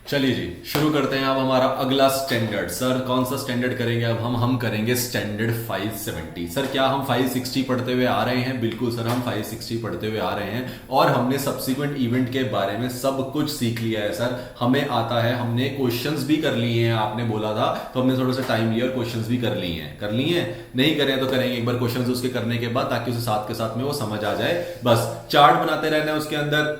चलिए जी, शुरू करते हैं अब हमारा अगला स्टैंडर्ड। सर कौन सा स्टैंडर्ड करेंगे अब हम करेंगे स्टैंडर्ड 570। सर क्या हम 560 पढ़ते हुए आ रहे हैं? बिल्कुल सर, हम 560 पढ़ते हुए आ रहे हैं और हमने सब्सिक्वेंट इवेंट के बारे में सब कुछ सीख लिया है सर। हमें आता है, हमने क्वेश्चंस भी कर लिए हैं, आपने बोला था तो हमने थोड़ा सा टाइम लिया और क्वेश्चंस भी कर लिए हैं। कर लिए हैं? नहीं करें तो करेंगे एक बार क्वेश्चंस उसके करने के बाद, ताकि उसे साथ के साथ में वो समझ आ जाए। बस चार्ट बनाते रहना है, उसके अंदर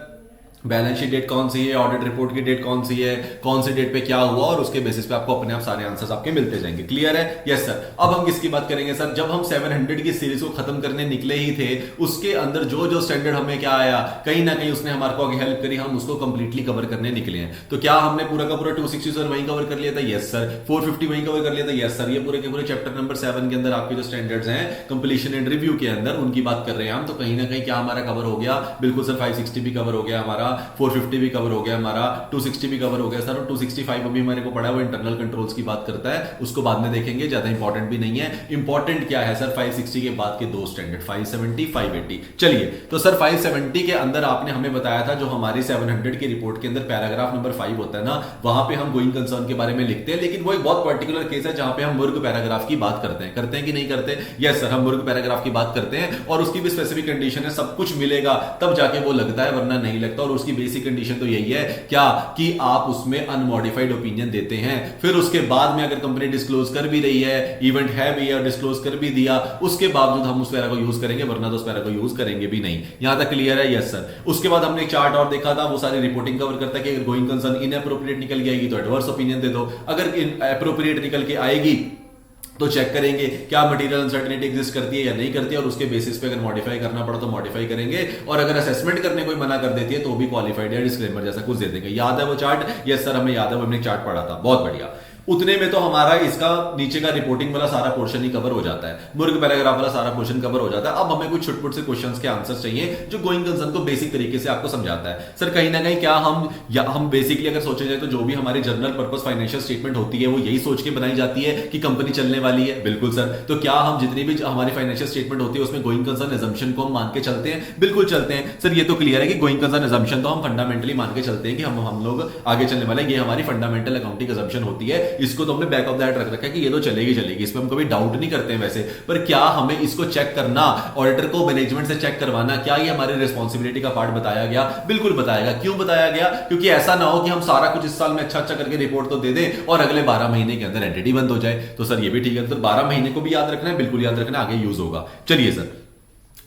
बैलेंस शीट डेट कौन सी है, ऑडिट रिपोर्ट की डेट कौन सी है, कौन सी डेट पे क्या हुआ, और उसके बेसिस पे आपको अपने आप सारे आंसर्स आपके मिलते जाएंगे। क्लियर है? Yes sir. अब हम किसकी बात करेंगे सर? जब हम 700 की सीरीज को खत्म करने निकले ही थे, उसके अंदर जो जो स्टैंडर्ड हमें क्या आया, कहीं ना कहीं उसने हमारे को आगे हेल्प करी, हम उसको कंप्लीटली कवर करने निकले हैं। तो क्या हमने पूरा का पूरा 260 सर वहीं कवर कर लिया था? Yes sir. 450 वहीं कवर कर लिया था? Yes sir. ये पूरे के पूरे चैप्टर नंबर 7 के अंदर आपके जो स्टैंडर्ड्स हैं कंप्लीशन एंड रिव्यू के अंदर, उनकी बात कर रहे हैं हम। तो कहीं ना कहीं क्या हमारा कवर हो गया? बिल्कुल सर, 560 भी कवर हो गया हमारा, 450 भी कवर हो गया हमारा, 260 भी कवर हो गया सर, और 265 अभी हमारे को पड़ा है, वो इंटरनल कंट्रोल्स की बात करता है, उसको बाद में देखेंगे, ज्यादा इंपॉर्टेंट भी नहीं है। इंपॉर्टेंट क्या है सर? 560 के बाद के दो स्टैंडर्ड 570 580। चलिए, तो सर 570 के अंदर आपने हमें बताया था, जो हमारी 700 की रिपोर्ट के अंदर पैराग्राफ नंबर 5 होता है ना, वहां पे हम गोइंग कंसर्न के बारे में लिखते हैं, लेकिन वो एक बहुत पर्टिकुलर केस है जहां पे हम मुर्ग पैराग्राफ की बात करते हैं कि नहीं करते? यस सर, हम मुर्ग पैराग्राफ की बात करते हैं, और उसकी भी स्पेसिफिक कंडीशन है, सब कुछ मिलेगा तब जाके वो लगता है, वरना नहीं लगता। और उसकी बेसिक कंडीशन तो यही है क्या, कि आप उसमें अनमॉडिफाइड ओपिनियन देते हैं। फिर उसके बाद में अगर कंपनी डिस्क्लोज कर भी रही है, इवेंट है भी है, डिस्क्लोज कर भी दिया, उसके बावजूद हम उस पैरा को यूज करेंगे, वरना तो उस पैरा को यूज करेंगे भी नहीं। यहां तक क्लियर है? Yes sir. उसके बाद हमने चार्ट और देखा था, वो सारी रिपोर्टिंग कवर करता है कि अगर गोइंग कंसर्न इनएप्रोप्रिएट निकल के आएगी तो एडवर्स ओपिनियन दे दो, अगर एप्रोप्रिएट निकल के आएगी तो चेक करेंगे क्या मटेरियल अनसर्टेनिटी एग्जिस्ट करती है या नहीं करती है, और उसके बेसिस पे अगर मॉडिफाई करना पड़ा तो मॉडिफाई करेंगे, और अगर असेसमेंट करने कोई मना कर देती है तो भी क्वालिफाइड या डिस्क्लेमर जैसा कुछ दे देंगे। याद है वो चार्ट? यस सर, हमें याद है, वो हमने चार्ट पढ़ा था। बहुत बढ़िया। उतने में तो हमारा इसका नीचे का रिपोर्टिंग वाला सारा पोर्शन ही कवर हो जाता है, मुर्ग पैराग्राफ वाला सारा पोर्शन कवर हो जाता है। अब हमें कुछ छुटपुट से क्वेश्चंस के आंसर चाहिए जो गोइंग कंसर्न को बेसिक तरीके से आपको समझाता है। सर कहीं ना कहीं क्या हम बेसिकली अगर सोचे जाए तो जो भी हमारी जनरल पर्पस फाइनेंशियल स्टेटमेंट होती है वो यही सोच के बनाई जाती है कि कंपनी चलने वाली है? बिल्कुल सर। तो क्या हम जितनी भी हमारी फाइनेंशियल स्टेटमेंट होती है उसमें गोइंग कंसर्न एजम्पशन को हम मान के चलते हैं? बिल्कुल चलते हैं सर। ये तो क्लियर है कि गोइंग कंसर्न एजम्पशन तो हम फंडामेंटली मान के चलते हैं कि हम लोग आगे चलने वाले, ये हमारी फंडामेंटल अकाउंटिंग एजम्पशन होती है। इसको तो हमने बैक दैट रख रखा है कि ये तो चलेगी चलेगी, इस पे हम कभी डाउट नहीं करते हैं वैसे। पर क्या हमें इसको चेक करना, ऑडिटर को मैनेजमेंट से चेक करवाना, क्या ये हमारी रिस्पांसिबिलिटी का पार्ट बताया गया? बिल्कुल बताया। क्यों बताया गया? क्योंकि ऐसा ना हो कि हम सारा कुछ इस साल में अच्छा अच्छा करके रिपोर्ट तो दे दें और अगले 12 महीने के अंदर एंटिटी बंद हो जाए। तो सर ये भी ठीक है, तो 12 महीने को भी याद रखना है, बिल्कुल याद रखना, आगे यूज होगा। चलिए सर,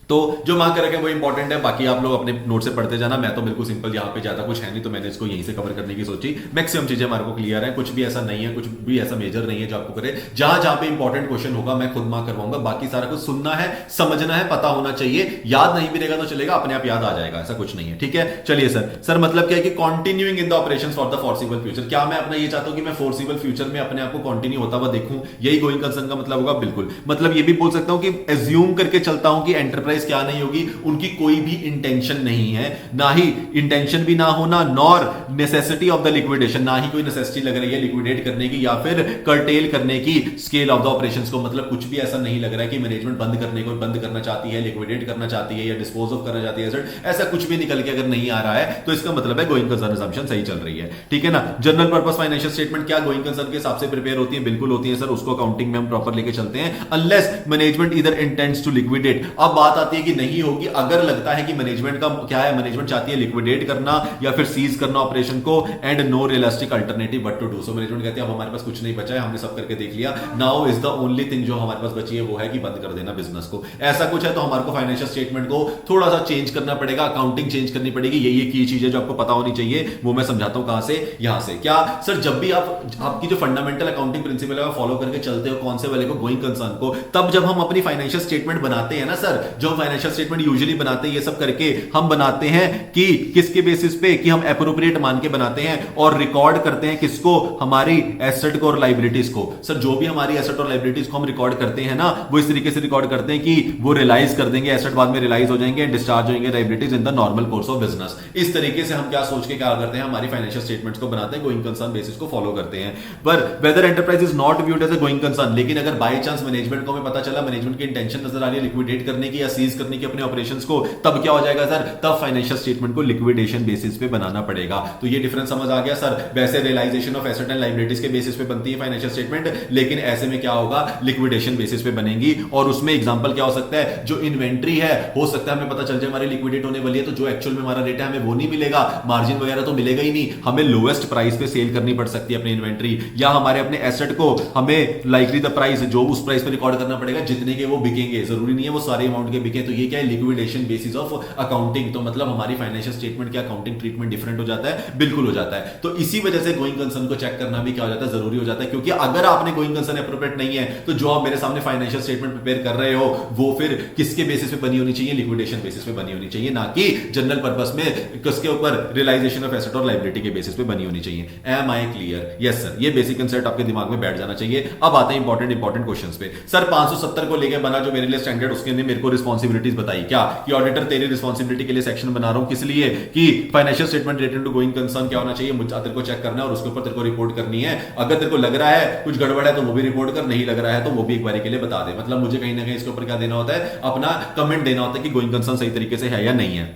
तो जो मांग कर रखे वो इंपॉर्टेंट है, बाकी आप लोग अपने नोट से पढ़ते जाना। मैं तो बिल्कुल सिंपल, यहाँ पे ज्यादा कुछ है नहीं तो मैंने इसको यहीं से कवर करने की सोची। मैक्सिमम चीजें हमारे को क्लियर है, कुछ भी ऐसा नहीं है, कुछ भी ऐसा मेजर नहीं है जो आपको करे। जहां जहां पे इंपॉर्टेंट क्वेश्चन होगा मैं खुद मार्क करवाऊंगा, बाकी सारा कुछ सुनना है, समझना है, पता होना चाहिए। याद नहीं भी रहेगा तो चलेगा, अपने आप याद आ जाएगा, ऐसा कुछ नहीं है। ठीक है, चलिए सर मतलब क्या है कि continuing in the operations for the foreseeable future. क्या मैं अपना ये चाहता हूं कि मैं फॉरसिबल फ्यूचर में अपने आप को कंटिन्यू होता हुआ देखूं? यही गोइंग कंसर्न का मतलब होगा। बिल्कुल, मतलब ये भी बोल सकता हूं कि एज्यूम करके चलता हूं कि एंटरप्राइज क्या नहीं होगी, उनकी कोई भी इंटेंशन नहीं है, ना ही इंटेंशन भी ना होना, nor necessity of the liquidation, ना ही कोई नेसेसिटी लग रही है लिक्विडेट करने की या फिर कर्टेल करने की स्केल ऑफ द ऑपरेशंस को। मतलब कुछ भी ऐसा नहीं लग रहा है कि मैनेजमेंट बंद करना चाहती है, लिक्विडेट करना चाहती है या डिस्पोज ऑफ करना चाहती है। ऐसा कुछ भी निकल के अगर नहीं आ रहा है तो इसका मतलब है गोइंग कंसर्न असम्पशन सही चल रही है। ठीक है ना? जनरल पर्पस फाइनेंशियल स्टेटमेंट क्या गोइंग कंसर्न के हिसाब से प्रिपेयर होती है? बिल्कुल होती है सर, उसको अकाउंटिंग में हम प्रॉपर लेके चलते हैं, अनलेस मैनेजमेंट इधर इंटेंड्स टू लिक्विडेट। अब बात आती है कि नहीं होगी, अगर लगता है कि मैनेजमेंट का क्या है, मैनेजमेंट चाहती है लिक्विडेट करना या फिर सीज करना ऑपरेशन को, and no realistic alternative but to do so. Management कहती है अब हमारे पास कुछ नहीं बचा है, हमने सब करके देख लिया, now is the only thing जो हमारे पास बची है वो है कि बंद कर देना बिजनेस को। ऐसा कुछ है तो हमारे को फाइनेंशियल स्टेटमेंट को थोड़ा सा चेंज करना पड़ेगा, अकाउंटिंग चेंज करनी पड़ेगी। ये की चीज है जो आपको पता होनी चाहिए, वो मैं समझाता हूं कहां से, यहां से। क्या सर जब भी आपकी जो फंडामेंटल अकाउंटिंग प्रिंसिपल है फॉलो करके चलते हो, कौन से वाले को, गोइंग कंसर्न को, तब जब हम अपनी फाइनेंशियल स्टेटमेंट बनाते हैं ना सर, जो फाइनेंशियल स्टेटमेंट यूजुअली बनाते हैं ये सब करके हम बनाते हैं कि किसके बेसिस पे, कि हम एप्रोप्रिएट मान के बनाते हैं और रिकॉर्ड करते हैं किसको, हमारी एसेट को और लाइबिलिटीज को। सर जो भी हमारी एसेट और लाइबिलिटीज को हम रिकॉर्ड करते हैं ना, वो इस तरीके से रिकॉर्ड करते हैं कि वो रियलाइज कर देंगे, एसेट बाद में रियलाइज हो जाएंगे, डिस्चार्ज होंगे liabilities in the normal course of business. इस तरीके से हम क्या सोच के क्या करते हैं, हमारी फाइनेंशियल स्टेटमेंट्स को बनाते हैं, गोइंग कंसर्न बेसिस को फॉलो करते हैं। पर whether enterprise is not viewed as a going concern, लेकिन अगर बाय चांस मैनेजमेंट को हमें पता चला, मैनेजमेंट की इंटेंशन नजर आ रही है लिक्विडेट करने की या सीज करनी की अपने ऑपरेशंस को, तब क्या हो जाएगा सर, तब फाइनेंशियल स्टेटमेंट को लिक्विडेशन बेसिस पे बनाना पड़ेगा। तो ये डिफरेंस समझ आ गया सर। वैसे realisation of asset and liabilities के बेसिस पे बनती है फाइनेंशियल स्टेटमेंट, लेकिन ऐसे में क्या होगा, लिक्विडेशन बेसिस पे बनेगी। और उसमें एग्जांपल क्या हो सकता है, जो इन्वेंट्री है, हो सकता है हमें पता चल जाए हमारी लिक्विडेट होने वाली है, तो जो एक्चुअल में हमारा रेट है हमें वो नहीं मिलेगा, मार्जिन वगैरह तो मिलेगा ही नहीं, हमें लोएस्ट प्राइस पे सेल करनी पड़ सकती है अपनी इन्वेंट्री, या हमारे अपने एसेट को हमें लाइकली द प्राइस जो उस प्राइस पे रिकॉर्ड करना पड़ेगा जितने के वो बिकेंगे, जरूरी नहीं है वो सारे अमाउंट के बिके। तो ये क्या है, लिक्विडेशन बेसिस ऑफ अकाउंटिंग। तो मतलब हमारी फाइनेंशियल स्टेटमेंट के अकाउंटिंग ट्रीटमेंट डिफरेंट हो जाता है, बिल्कुल हो जाता है। तो इसी वजह से गोइंग कंसर्न को चेक करना भी क्या हो जाता है, जरूरी हो जाता है। क्योंकि अगर आपने गोइंग कंसर्न अप्रोप्रिएट नहीं है, तो जो आप मेरे सामने फाइनेंशियल स्टेटमेंट प्रिपेयर कर रहे हो वो फिर किसके बेसिस पे बनी होनी चाहिए, लिक्विडेशन बेसिस पे बनी होनी चाहिए, ना कि जनरल पर्पस में किसके ऊपर, रियलाइजेशन ऑफ एसेट और लायबिलिटी के बेसिस पे बनी होनी चाहिए। Am I clear? Yes sir, ये बेसिक कंसेप्ट आपके दिमाग में बैठ जाना चाहिए। अब आते हैं इंपॉर्टेंट क्वेश्चंस पे। सर 570 को लेके बना जो मेरे लिए स्टैंडर्ड, उसके लिए मेरे को रिस्पांसिबिलिटीज बताई क्या, कि ऑडिटर तेरी रिस्पांसिबिलिटी के लिए सेक्शन बना रहा हूं, किस लिए, कि financial statement related to going concern क्या होना चाहिए, मुझे तेरे को चेक करना है और उसके ऊपर तेरे को रिपोर्ट करनी है। अगर तेरे को लग रहा है कुछ गड़बड़ है तो वो भी रिपोर्ट कर, नहीं लग रहा है तो वो भी एक बार के लिए बता दे। मतलब मुझे कहीं ना कहीं इसके ऊपर क्या देना होता है, अपना कमेंट देना होता है कि गोइंग कंसर्न सही तरीके से है या नहीं है।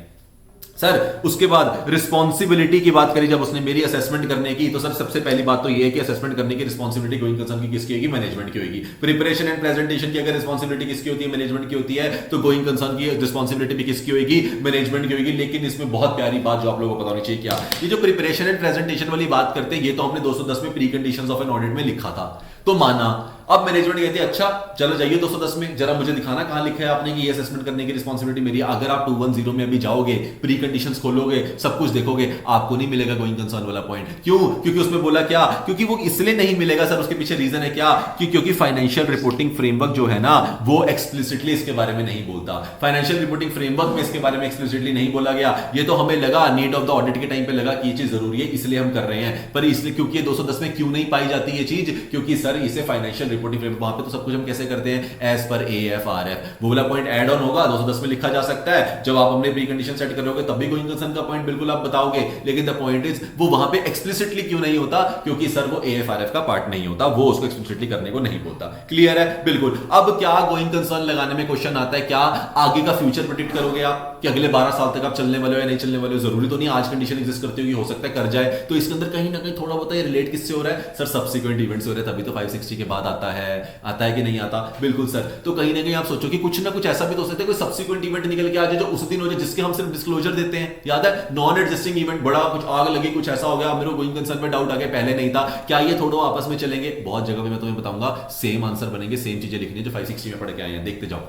सर उसके बाद रिस्पॉन्सिबिलिटी की बात करी, जब उसने मेरी असेसमेंट करने की, तो सर सबसे पहली बात तो ये है कि असेसमेंट करने की रिस्पॉन्सिबिलिटी गोइंग कंसर्न की किसकी होगी, मैनेजमेंट की होगी। प्रिपरेशन एंड प्रेजेंटेशन की अगर रिस्पॉन्सिबिलिटी किसकी होती है, मैनेजमेंट की होती है, तो गोइंग कंसर्न की रिस्पॉन्सिबिलिटी भी किसकी होगी, मैनेजमेंट की होगी। लेकिन इसमें बहुत प्यारी बात जो आप लोगों को पता होनी चाहिए, क्या, ये जो प्रिपरेशन एंड प्रेजेंटेशन वाली बात करते हैं, ये तो हमने 210 में pre conditions of an audit में लिखा था, तो माना। अब मैनेजमेंट कहती है अच्छा चलो जाइए 210 में, जरा मुझे दिखाना कहां लिखा है आपने कि ये असेसमेंट करने की रिस्पॉन्सिबिलिटी मेरी। अगर आप 210 में अभी जाओगे, प्री कंडीशंस खोलोगे, सब कुछ देखोगे, आपको नहीं मिलेगा गोइंग कंसर्न वाला पॉइंट। क्यों? क्योंकि उसमें बोला क्या, क्योंकि वो इसलिए नहीं मिलेगा सर, उसके पीछे रीजन है क्या, कि क्योंकि फाइनेंशियल रिपोर्टिंग फ्रेमवर्क जो है ना, वो एक्सप्लिसिटली इसके बारे में नहीं बोलता। फाइनेंशियल रिपोर्टिंग फ्रेमवर्क में इसके बारे में एक्सप्लिसिटली नहीं बोला गया। ये तो हमें लगा नीड ऑफ द ऑडिट के टाइम पे लगा कि ये चीज जरूरी है, इसलिए हम कर रहे हैं। पर इसलिए क्योंकि 210 में क्यों नहीं पाई जाती ये चीज, क्योंकि सर इसे फाइनेंशियल रिपोर्टिंग फ्रेमवर्क, वहां पे तो सब कुछ हम कैसे करते हैं, एज पर AFRF, वो वाला पॉइंट ऐड ऑन होगा, 210 में लिखा जा सकता है। जब आप अपने प्री कंडीशन सेट करोगे तब भी गोइंग कंसर्न का पॉइंट बिल्कुल आप बताओगे। लेकिन द पॉइंट इज वो वहां पे एक्सप्लिसिटली क्यों नहीं होता, क्योंकि सर वो AFRF का पार्ट नहीं होता, वो उसको एक्सप्लिसिटली करने को नहीं बोलता। क्लियर है? बिल्कुल। अब क्या गोइंग कंसर्न लगाने में क्वेश्चन आता है, क्या आगे का फ्यूचर प्रेडिक्ट करोगे आप, कि अगले 12 साल तक आप चलने वाले हो या नहीं चलने वाले हो। जरूरी तो नहीं आज कंडीशन एग्जिस्ट करती होगी, हो सकता है कर जाए। तो इसके अंदर कहीं ना कहीं थोड़ा बहुत रिलेट किससे हो रहा है, सर सब्सिक्वेंट इवेंट्स हो रहे हैं, तभी तो 560 के बाद आता है कि नहीं आता। बिल्कुल सर। तो कहीं ना कहीं आप सोचो कि कुछ ना कुछ ऐसा भी तो हो सकता है, कोई सब्सिक्वेंट इवेंट निकल के आ जाए जो उस दिन हो जाए, जिसके हम सिर्फ डिस्क्लोजर देते हैं। याद है, नॉन एग्जिस्टिंग इवेंट, बड़ा कुछ आग लगी, कुछ ऐसा हो गया, मेरे को गोइंग कंसर्न में डाउट आ गया, पहले नहीं था, क्या ये थोड़ा आपस में चलेंगे? बहुत जगह पे मैं तुम्हें बताऊंगा, सेम आंसर बनेंगे, सेम चीजें लिखनी है जो 560 में पढ़ के आए हैं, देखते जाओ।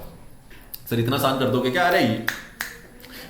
सर इतना आसान कर दोगे क्या? अरे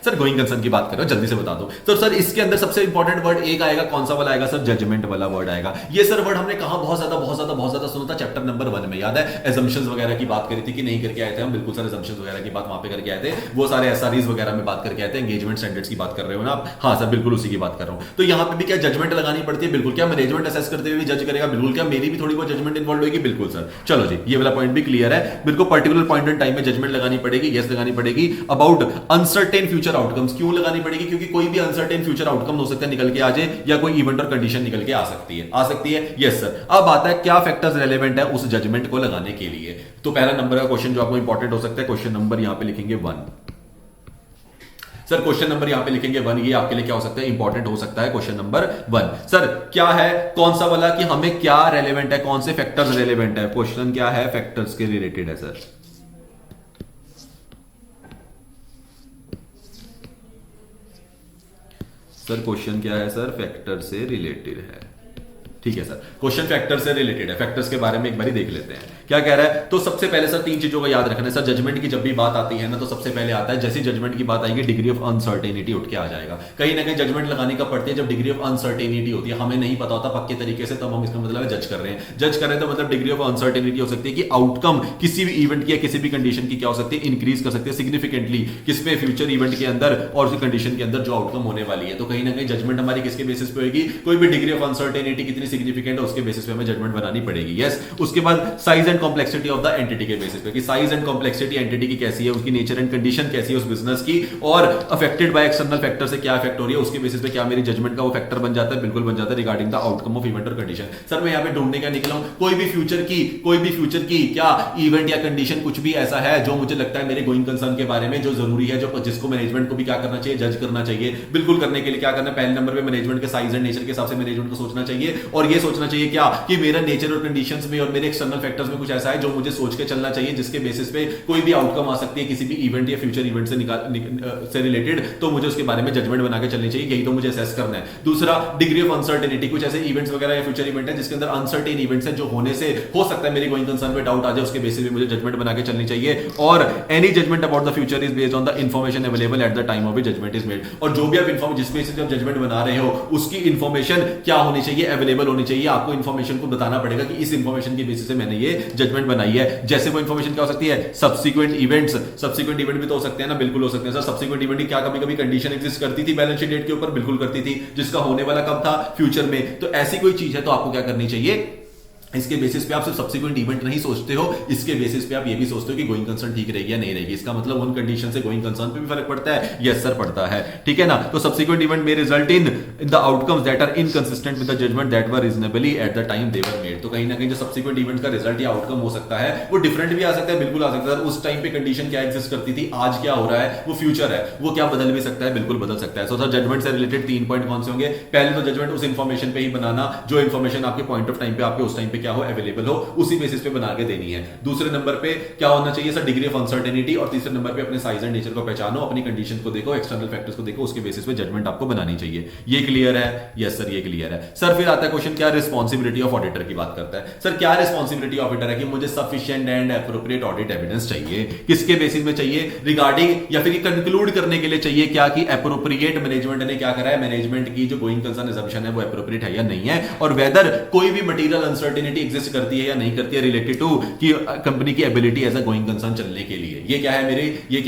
सर गोइंग कंसर्न की बात करो, जल्दी से बता दो। तो सर इसके अंदर सबसे इंपॉर्टेंट वर्ड एक आएगा, कौन सा वाला आएगा सर? जजमेंट वाला वर्ड आएगा। ये सर वर्ड हमने कहा बहुत ज्यादा सुना था चैप्टर नंबर 1 में, याद है? एजम्पशंस वगैरह की बात करी थी कि नहीं करके आए थे हम, बिल्कुल सर एजम्पशंस वगैरह की बात वहां पे करके आए थे, वो सारे SREs वगैरह में बात करके आए थे, एंगेजमेंट स्टैंडर्ड्स की बात कर रहे हो ना आप? हाँ सर बिल्कुल उसी की बात कर रहा हूं। तो यहां पे भी क्या जजमेंट लगानी पड़ती है? बिल्कुल। क्या मैनेजमेंट असेस करते हुए भी जज करेगा? बिल्कुल। क्या मेरी भी थोड़ी बहुत जजमेंट इन्वॉल्व होगी? बिल्कुल सर। चलो जी, ये वाला पॉइंट भी क्लियर है। बिल्कुल पर्टिकुलर पॉइंट इन टाइम में जजमेंट लगानी पड़ेगी, यस लगानी पड़ेगी। अबाउट अनसर्टेन फ्यूचर आउटकम्स क्यों लगानी पड़ेगी? क्योंकि कोई भी अनसर्टेन फ्यूचर आउटकम हो सकता है निकल के आ जाए, या कोई इवेंट और कंडीशन निकल के आ सकती है। Yes sir. अब आता है क्या फैक्टर्स रेलेवेंट है उस जजमेंट को लगाने के लिए। तो पहला नंबर का क्वेश्चन जो आपको इंपॉर्टेंट हो सकता है, क्वेश्चन नंबर यहां पे लिखेंगे 1। सर क्वेश्चन नंबर यहां पे लिखेंगे 1, ये आपके लिए क्या हो सकता है? इंपॉर्टेंट हो सकता है क्वेश्चन नंबर 1। सर क्या है, कौन सा वाला, कि हमें क्या रेलेवेंट है, कौन से फैक्टर्स रेलेवेंट है? क्वेश्चन क्या है? फैक्टर्स के रिलेटेड है सर। सर क्वेश्चन क्या है सर? फैक्टर से रिलेटेड है। ठीक है सर, क्वेश्चन फैक्टर से रिलेटेड है। फैक्टर्स के बारे में एक बार देख लेते हैं क्या कह रहा है। तो सबसे पहले सर 3 चीजों का याद रखना है सर। जजमेंट की जब भी बात आती है ना, तो सबसे पहले आता है, जैसी जजमेंट की बात आएगी, डिग्री ऑफ अनसर्टेनिटी उठ के आ जाएगा। कहीं ना कहीं जजमेंट लगाने का पड़ती है जब डिग्री ऑफ अनसर्टेनिटी होती है, हमें नहीं पता होता पक्के तरीके से, तब हम इसका मतलब जज कर रहे हैं। जज कर रहे हैं तो मतलब डिग्री ऑफ अनसर्टेनिटी हो सकती है कि आउटकम किसी भी इवेंट की या किसी भी कंडीशन की क्या हो सकती है, इंक्रीज कर सकते हैं सिग्निफिकेंटली, किसमें? फ्यूचर इवेंट के अंदर और उस कंडीशन के अंदर जो आउटकम होने वाली है। तो कहीं ना कहीं जजमेंट हमारी किसके बेसिस पे होगी? कोई भी डिग्री ऑफ अनसर्टेनिटी कितनी सिग्निफिकेंट है उसके बेसिस पे हमें जजमेंट बनानी पड़ेगी। यस। उसके बाद size and and complexity of the entity के बेसिस पे कि साइज एंड कॉम्प्लेक्सिटी एंटिटी की कैसी है, उसकी नेचर एंड कंडीशन कैसी है उस बिजनेस की, और अफेक्टेड बाय एक्सटर्नल फैक्टर से क्या इफेक्ट हो रही है, उसके बेसिस पे क्या मेरी जजमेंट का वो फैक्टर बन जाता है, बिल्कुल बन जाता है regarding the outcome of event और कंडीशन। सर मैं यहाँ पे ढूंढने का निकला हूं कोई भी फ्यूचर की क्या इवेंट या कंडीशन कुछ भी ऐसा है जो मुझे लगता है मेरे गोइंग कंसर्न के बारे में जो जरूरी है, जो जिसको मैनेजमेंट को भी क्या करना चाहिए, जज करना चाहिए। बिल्कुल करने के लिए क्या करना है, पहले नंबर पे मैनेजमेंट के साइज एंड नेचर के हिसाब से मैनेजमेंट को सोचना चाहिए, और ये सोचना चाहिए क्या कि मेरा नेचर और कंडीशंस में और मेरे एक्सटर्नल फैक्टर्स में कुछ ऐसा है जो मुझे सोच के चलना चाहिए, जिसके बेसिस पे कोई भी आउटकम आ सकती है किसी भी इवेंट या फ्यूचर इवेंट से रिलेटेड, तो मुझे उसके बारे में जजमेंट बना के चलनी चाहिए। यही तो मुझे असेस करना है। दूसरा, डिग्री ऑफ अनसर्टेनिटी, कुछ ऐसे इवेंट्स वगैरह या फ्यूचर इवेंट है जिसके अंदर अनसर्टेन इवेंट्स है जो होने से हो सकता है मेरी गोइंग कंसर्न पे डाउट आ जाए, उसके बेसिस पे मुझे जजमेंट बना के चलनी चाहिए। और any judgement about the future is based on the information available at the time of judgement is made, और जो भी आप इंफॉर्मेशन जिस बेसिस पे आप जजमेंट बना रहे हो उसकी इंफॉर्मेशन क्या होनी चाहिए, अवेलेबल होनी चाहिए। आपको इंफॉर्मेशन को बताना पड़ेगा कि इस इंफॉर्मेशन के बेसिस से मैंने ये जजमेंट बनाई है। जैसे वो इंफॉर्मेशन क्या हो सकती है, सब्सिक्वेंट इवेंट भी तो हो सकते हैं ना, बिल्कुल हो सकते हैं सर। सब्सिक्वेंट इवेंट की क्या कभी कभी कंडीशन एग्जिस्ट करती थी बैलेंस शीट डेट के ऊपर, बिल्कुल करती थी, जिसका होने वाला कब था, फ्यूचर में। तो ऐसी कोई चीज है तो आपको क्या करनी चाहिए, इसके बेसिस पे आप सिर्फ सब्सिक्वेंट इवेंट नहीं सोचते हो, इसके बेसिस पे आप ये भी सोचते हो कि गोइंग कंसर्न ठीक रहेगी या नहीं रहेगी। इसका मतलब उन कंडीशन से गोइंग कंसर्न पे भी फर्क पड़ता है। यस सर पड़ता है, ठीक है ना। तो सब्सिक्वेंट इवेंट में result in the outcomes that are inconsistent with the judgement that were reasonably at the time they were made. तो कहीं ना कहीं जो सब्सिक्वेंट इवेंट का रिजल्ट या आउटकम हो सकता है वो डिफरेंट भी आ सकता है, बिल्कुल आ सकता है। उस टाइम पे कंडीशन क्या एग्जिस्ट करती थी, आज क्या हो रहा है, वो फ्यूचर है, वो क्या बदल भी सकता है, बिल्कुल बदल सकता है। सो सर जजमेंट से रिलेटेड 3 पॉइंट कौन से होंगे, पहले तो जजमेंट उस इंफॉर्मेशन पे ही बनाना जो इंफॉर्मेशन आपके पॉइंट ऑफ टाइम पे आपके उस टाइम पे क्या हो, अवेलेबल हो, उसी बेसिस पे बना के देनी है। दूसरे नंबर पे क्या होना चाहिए सर, डिग्री ऑफ अनसर्टेनिटी, और तीसरे नंबर पे अपने साइज एंड नेचर को पहचानो, अपनी कंडीशन को देखो, एक्सटर्नल फैक्टर्स को देखो, उसके बेसिस पे जजमेंट आपको बनानी चाहिए। ये क्लियर है? यस सर ये क्लियर है। सर फिर आता है क्वेश्चन, क्या रिस्पांसिबिलिटी ऑफ ऑडिटर की बात करता है। सर क्या रिस्पांसिबिलिटी ऑफ ऑडिटर है कि मुझे sufficient and appropriate audit evidence चाहिए, किसके बेसिस में चाहिए, रिगार्डिंग या फिर कंक्लूड करने के लिए चाहिए क्या कि एप्रोप्रिएट मैनेजमेंट ने क्या करा है, मैनेजमेंट की जो गोइंग कंसर्न असम्पशन है वो एप्रोप्रिएट है या नहीं है, और वेदर कोई भी मटेरियल अनसर्टेनिटी एग्जिस्ट करती है या नहीं करती है रिलेटेड टू कि कंपनी की ability as a going concern चलने के लिए। ये क्या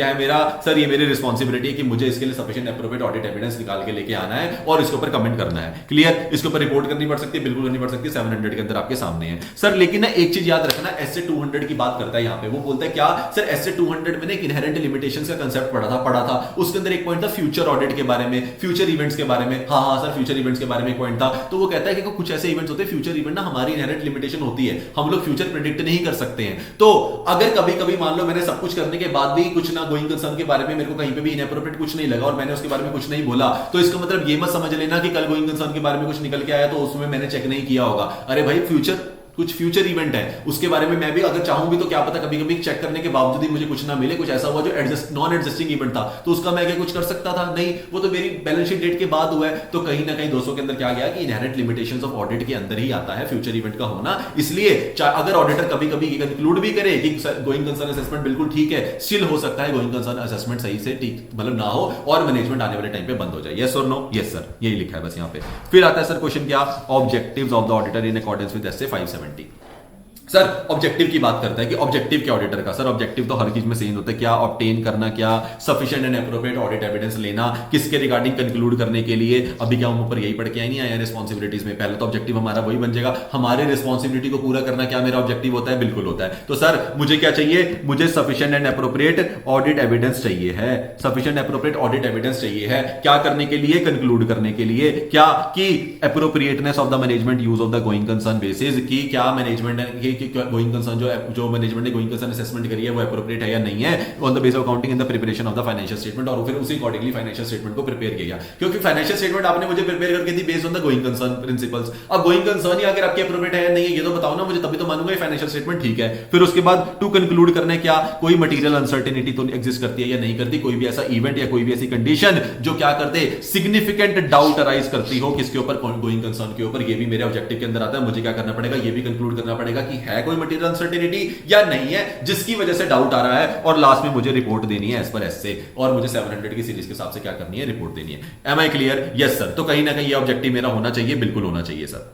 है मेरा सर, ये मेरी रिस्पांसिबिलिटी है कि मुझे इसके लिए सफिशिएंट एप्रोप्रिएट ऑडिट एविडेंस निकाल के लेके आना है और इसके ऊपर कमेंट करना है। क्लियर? इसके ऊपर रिपोर्ट करनी पड़ सकती है, बिल्कुल करनी पड़ सकती है, 700 के अंदर आपके सामने है। सर लेकिन ना एक चीज याद रखना, एसए 200 की बात करता है यहां पे, वो बोलता है क्या सर, एसए 200 में एक इनहेरेंट लिमिटेशंस का कांसेप्ट पढ़ा था, उसके अंदर एक पॉइंट था फ्यूचर ऑडिट के बारे में, फ्यूचर इवेंट्स के बारे में। हाँ सर फ्यूचर इवेंट्स के बारे में एक पॉइंट था। तो वो कहता है कि कुछ ऐसे इवेंट्स होते हैं, फ्यूचर इवेंट ना हमारी इनहेरेंट लिमिटेशन होती है, हम लोग फ्यूचर प्रेडिक्ट नहीं कर सकते हैं। तो अगर कभी कभी मान लो मैंने सब कुछ करने के बाद भी कुछ ना गोइंग कंसर्न के बारे में मेरे को कहीं पे भी इनएप्रोप्रिएट कुछ नहीं लगा और मैंने उसके बारे में कुछ नहीं बोला, तो इसका मतलब ये मत समझ लेना कि कल गोइंग कंसर्न के बारे में कुछ निकल के आया तो उसमें मैंने चेक नहीं किया होगा। अरे भाई कुछ फ्यूचर इवेंट है, उसके बारे में मैं भी अगर चाहूं भी तो क्या पता कभी कभी चेक करने के बावजूद ही मुझे कुछ ना मिले, कुछ ऐसा हुआ जो नॉन एडजस्टिंग इवेंट था, तो उसका मैं क्या कुछ कर सकता था? नहीं, वो तो मेरी बैलेंस शीट डेट के बाद हुआ है। तो कहीं ना कहीं दोस्तों के अंदर क्या गया कि इनहेरेंट लिमिटेशंस ऑफ ऑडिट के अंदर ही आता है फ्यूचर इवेंट का होना। इसलिए अगर ऑडिटर कभी कभी कंक्लूड भी करे कि गोइंग कंसर्न असेसमेंट बिल्कुल ठीक है, स्टिल हो सकता है गोइंग कंसर्न असेसमेंट सही से ठीक मतलब ना हो और मैनेजमेंट आने वाले टाइम पे बंद हो जाए। यस और नो? यस सर, यही लिखा है बस यहाँ पे। फिर आता है सर क्वेश्चन क्या, objectives of the auditor in accordance with SA 570। Sir objective की बात करता है कि ऑब्जेक्टिव क्या ऑडिटर का। सर ऑब्जेक्टिव तो हर चीज में सेम होता है, क्या ऑब्टेन करना, क्या sufficient and appropriate audit evidence लेना, किसके रिगार्डिंग कंक्लूड करने के लिए। अभी क्या हम ऊपर यही पढ़ के आए नहीं आए रिस्पांसिबिलिटीज में, पहले तो ऑब्जेक्टिव हमारा वही बन जाएगा, हमारे रिस्पांसिबिलिटी को पूरा करना क्या मेरा ऑब्जेक्टिव होता है, बिल्कुल होता है। तो सर मुझे क्या चाहिए, मुझे sufficient and appropriate audit evidence चाहिए है, सफिशिएंट एप्रोप्रिएट ऑडिट एविडेंस चाहिए है, क्या करने के लिए, कंक्लूड करने के लिए, क्या कि appropriateness of the management use of the going concern basis, की क्या मैनेजमेंट गोइंग कंसर्न जो मैनेजमेंट ने गोइंग कंसर्न असेसमेंट करी है वो एप्रोप्रिएट है या नहीं है, on the base of accounting in the preparation of the financial statement, और फिर उसी अकॉर्डिंगली फाइनेंशियल स्टेटमेंट को प्रिपेयर किया। क्योंकि फाइनेंशियल स्टेटमेंट आपने मुझे प्रिपेयर करके दी based on the going concern principles. अब गोइंग कंसर्न ही अगर आपके एप्रोप्रिएट है या नहीं है ये तो बताओ ना मुझे, तभी तो मानूंगा ये फाइनेंशियल स्टेटमेंट ठीक है। फिर उसके बाद टू कंक्लूड करने क्या, कोई मटेरियल अनसर्टेनिटी तो एग्जिस्ट करती है या नहीं करती, कोई भी ऐसा इवेंट या कोई भी ऐसी कंडीशन जो क्या करते सिग्निफिकेंट डाउट अराइज करती हो किसके ऊपर, गोइंग कंसर्न के ऊपर। ये भी मेरे ऑब्जेक्टिव के अंदर आता है, मुझे क्या करना पड़ेगा, ये भी कंक्लूड करना पड़ेगा कि है कोई मटेरियल अनसर्टेनिटी या नहीं है जिसकी वजह से डाउट आ रहा है, और लास्ट में मुझे रिपोर्ट देनी है एज पर एस से, और मुझे 700 की सीरीज के हिसाब से क्या करनी है, रिपोर्ट देनी है। Am I clear? Yes sir. तो कहीं ना कहीं ये ऑब्जेक्टिव मेरा होना चाहिए, बिल्कुल होना चाहिए सर,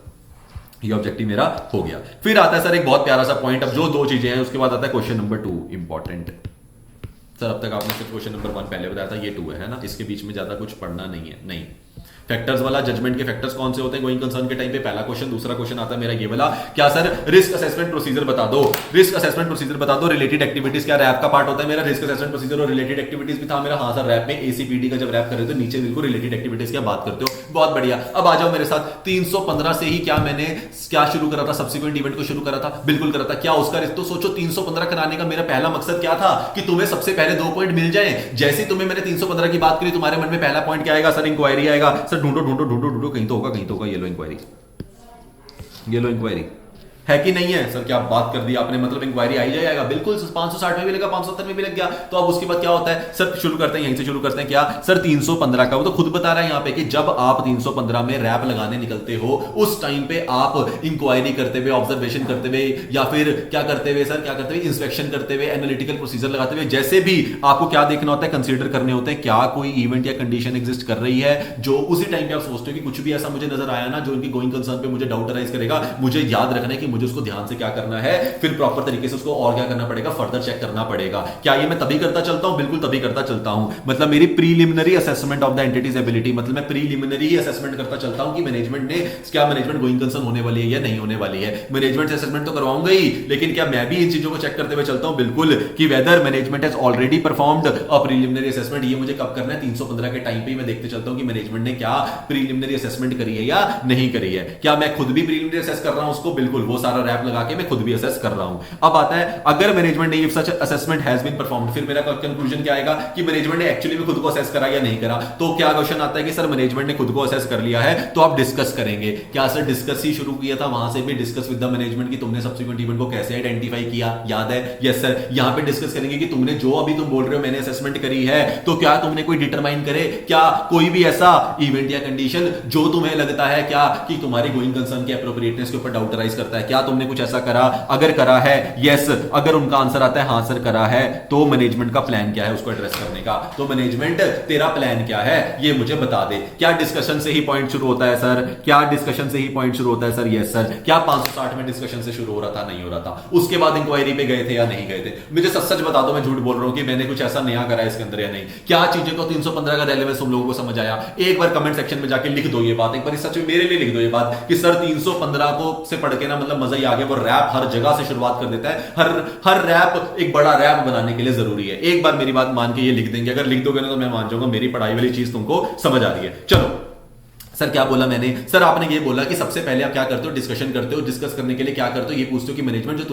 ये ऑब्जेक्टिव मेरा हो गया। फिर आता है सर एक बहुत प्यारा सा पॉइंट, अब जो दो चीजें हैं उसके बाद आता है क्वेश्चन नंबर 2 इंपॉर्टेंट। सर अब तक आपने सिर्फ क्वेश्चन नंबर 1 पहले बताया था, ये 2 है ना, इसके बीच में ज्यादा कुछ पढ़ना नहीं है, नहीं फैक्टर्स वाला, जजमेंट के फैक्टर्स कौन से होते हैं गोइंग कंसर्न के टाइम पे, पहला क्वेश्चन। दूसरा क्वेश्चन आता है मेरा ये वाला, क्या सर रिस्क असेसमेंट प्रोसीजर बता दो, रिस्क असेसमेंट प्रोसीजर बता दो। रिलेटेड एक्टिविटीज, क्या रैप का पार्ट होता है मेरा रिस्क असेसमेंट प्रोसीजर, और रिलेटेड एक्टिविटीज भी था मेरा। हाँ सर, रैप में एसीपीडी का जब रैप कर रहे हो तो नीचे बिल्कुल रिलेटेड एक्टिविटीज की बात करते हो, बहुत बढ़िया। अब आ जाओ मेरे साथ, 315 से ही क्या मैंने क्या शुरू करा था, सब्सिक्वेंट इवेंट को शुरू करा था, बिल्कुल करा था। क्या उसका रिस्क, तो सोचो 315 कराने का मेरा पहला मकसद क्या था कि तुम्हें सबसे पहले 2 पॉइंट मिल जाए। जैसे तुम्हें मैंने 315 की बात करी, तुम्हारे मन में पहला पॉइंट क्या आएगा सर, इंक्वायरी आएगा। सर ढूंढो ढूंढो ढूंढो ढूंढो, कहीं तो होगा, कहीं तो होगा। ये लो इंक्वायरी, ये लो इंक्वायरी, है कि नहीं है सर? क्या बात कर दी आपने, मतलब इंक्वायरी आई जाएगा बिल्कुल। 560 में भी लगा, 570 में भी लग गया। तो अब उसके बाद क्या होता है सर, शुरू करते हैं यहीं से शुरू करते हैं। क्या सर 315 का, वो तो खुद बता रहा है यहाँ पे कि जब आप 315 में रैप लगाने निकलते हो उस टाइम पे आप इंक्वायरी करते हुए, ऑब्जर्वेशन करते हुए, या फिर क्या करते हुए सर, क्या करते हुए, इंस्पेक्शन करते हुए, एनालिटिकल प्रोसीजर लगाते हुए, जैसे भी आपको क्या देखना होता है, कंसीडर करने होते हैं क्या कोई इवेंट या कंडीशन एग्जिस्ट कर रही है जो उसी टाइम पे आप सोचते हो कि कुछ भी ऐसा मुझे नजर आया ना जो इनकी गोइंग कंसर्न पे मुझे डाउट अराइज करेगा, मुझे याद रखना है कि मुझे उसको ध्यान से क्या करना है, फिर प्रॉपर तरीके से उसको और क्या करना पड़ेगा, फर्दर चेक करना पड़ेगा। क्या ये मैं तभी करता चलता हूं? बिल्कुल तभी करता चलता हूं। मतलब मेरी preliminary assessment of the entities ability, मतलब मैं प्रीलिमिनरी असेसमेंट करता चलता हूं कि मैनेजमेंट ने क्या, मैनेजमेंट गोइंग कंसर्न होने वाली है या नहीं होने वाली है। मैनेजमेंट से असेसमेंट तो करवाऊंगा ही, लेकिन क्या मैं भी इन चीजों को चेक करते हुए चलता हूं बिल्कुल कि whether management has already performed a preliminary assessment. ये मुझे कब करना है, 315 के टाइम पे मैं देखते चलता हूं कि मैनेजमेंट ने क्या प्रीलिमिनरी असेसमेंट करी है या नहीं करी है। क्या मैं खुद भी प्रीलिमिनरी असेस कर रहा हूं उसको, बिल्कुल वो सारा रैप लगा के मैं खुद भी असेस कर रहा हूं। अब आता है अगर मैनेजमेंट ने if such assessment has been performed, फिर मेरा कंक्लूजन क्या आएगा कि मैनेजमेंट ने एक्चुअली में खुद को असेस करा या नहीं करा। तो क्या क्वेश्चन आता है कि सर मैनेजमेंट ने खुद को असेस कर लिया है, तो आप डिस्कस करेंगे। क्या सर डिस्कस ही शुरू किया था, वहां से भी डिस्कस विद द मैनेजमेंट कि तुमने सब्सिक्वेंट इवेंट को कैसे आइडेंटिफाई किया, याद है? Yes sir. यहां पे डिस्कस करेंगे कि तुमने जो अभी तुम बोल रहे हो मैंने असेसमेंट करी है, तो क्या तुमने कोई डिटरमाइन करे, क्या कोई भी ऐसा इवेंट या कंडीशन जो तुम्हें लगता है क्या कि तुम्हारी गोइंग कंसर्न के एप्रोप्रिएटनेस के ऊपर डाउट राइज करता है, क्या तुमने कुछ ऐसा करा? अगर करा है यस, अगर उनका आंसर आता है हां सर करा है, तो मैनेजमेंट का प्लान क्या है उसको एड्रेस करने का। तो मैनेजमेंट तेरा प्लान क्या है ये मुझे बता दे। क्या डिस्कशन से ही पॉइंट शुरू होता है सर? क्या डिस्कशन से ही पॉइंट शुरू होता है सर? Yes sir. क्या 560 में डिस्कशन से शुरू हो रहा था? नहीं हो रहा था। उसके बाद इंक्वायरी पे गए थे या नहीं गए थे? मुझे सच सच बता दो, मैं झूठ बोल रहा हूं कि मैंने कुछ ऐसा नया करा है इसके अंदर या नहीं। क्या चीजें को 315 का रेलेवेंस तुम लोगों को समझ आया? एक बार कमेंट सेक्शन में जाके लिख दो ये बात, एक बार सच में मेरे लिए लिख दो ये बात कि सर 315 को से पढ़ के ना मतलब मजा ही आ गया। वो रैप हर जगह से शुरुआत कर देता है, हर रैप एक बड़ा रैप बनाने के लिए जरूरी है। एक बार मेरी बात मान के ये लिख देंगे, अगर लिख दोगे ना तो मैं मान जाऊंगा मेरी पढ़ाई वाली चीज तुमको समझ आ रही है। चलो सर क्या बोला मैंने? सर आपने ये बोला कि सबसे पहले आप क्या करते हो, डिस्कशन करते हो। डिस्कस करने के लिए क्या करते हो, ये पूछते हो कि मैनेजमेंट जो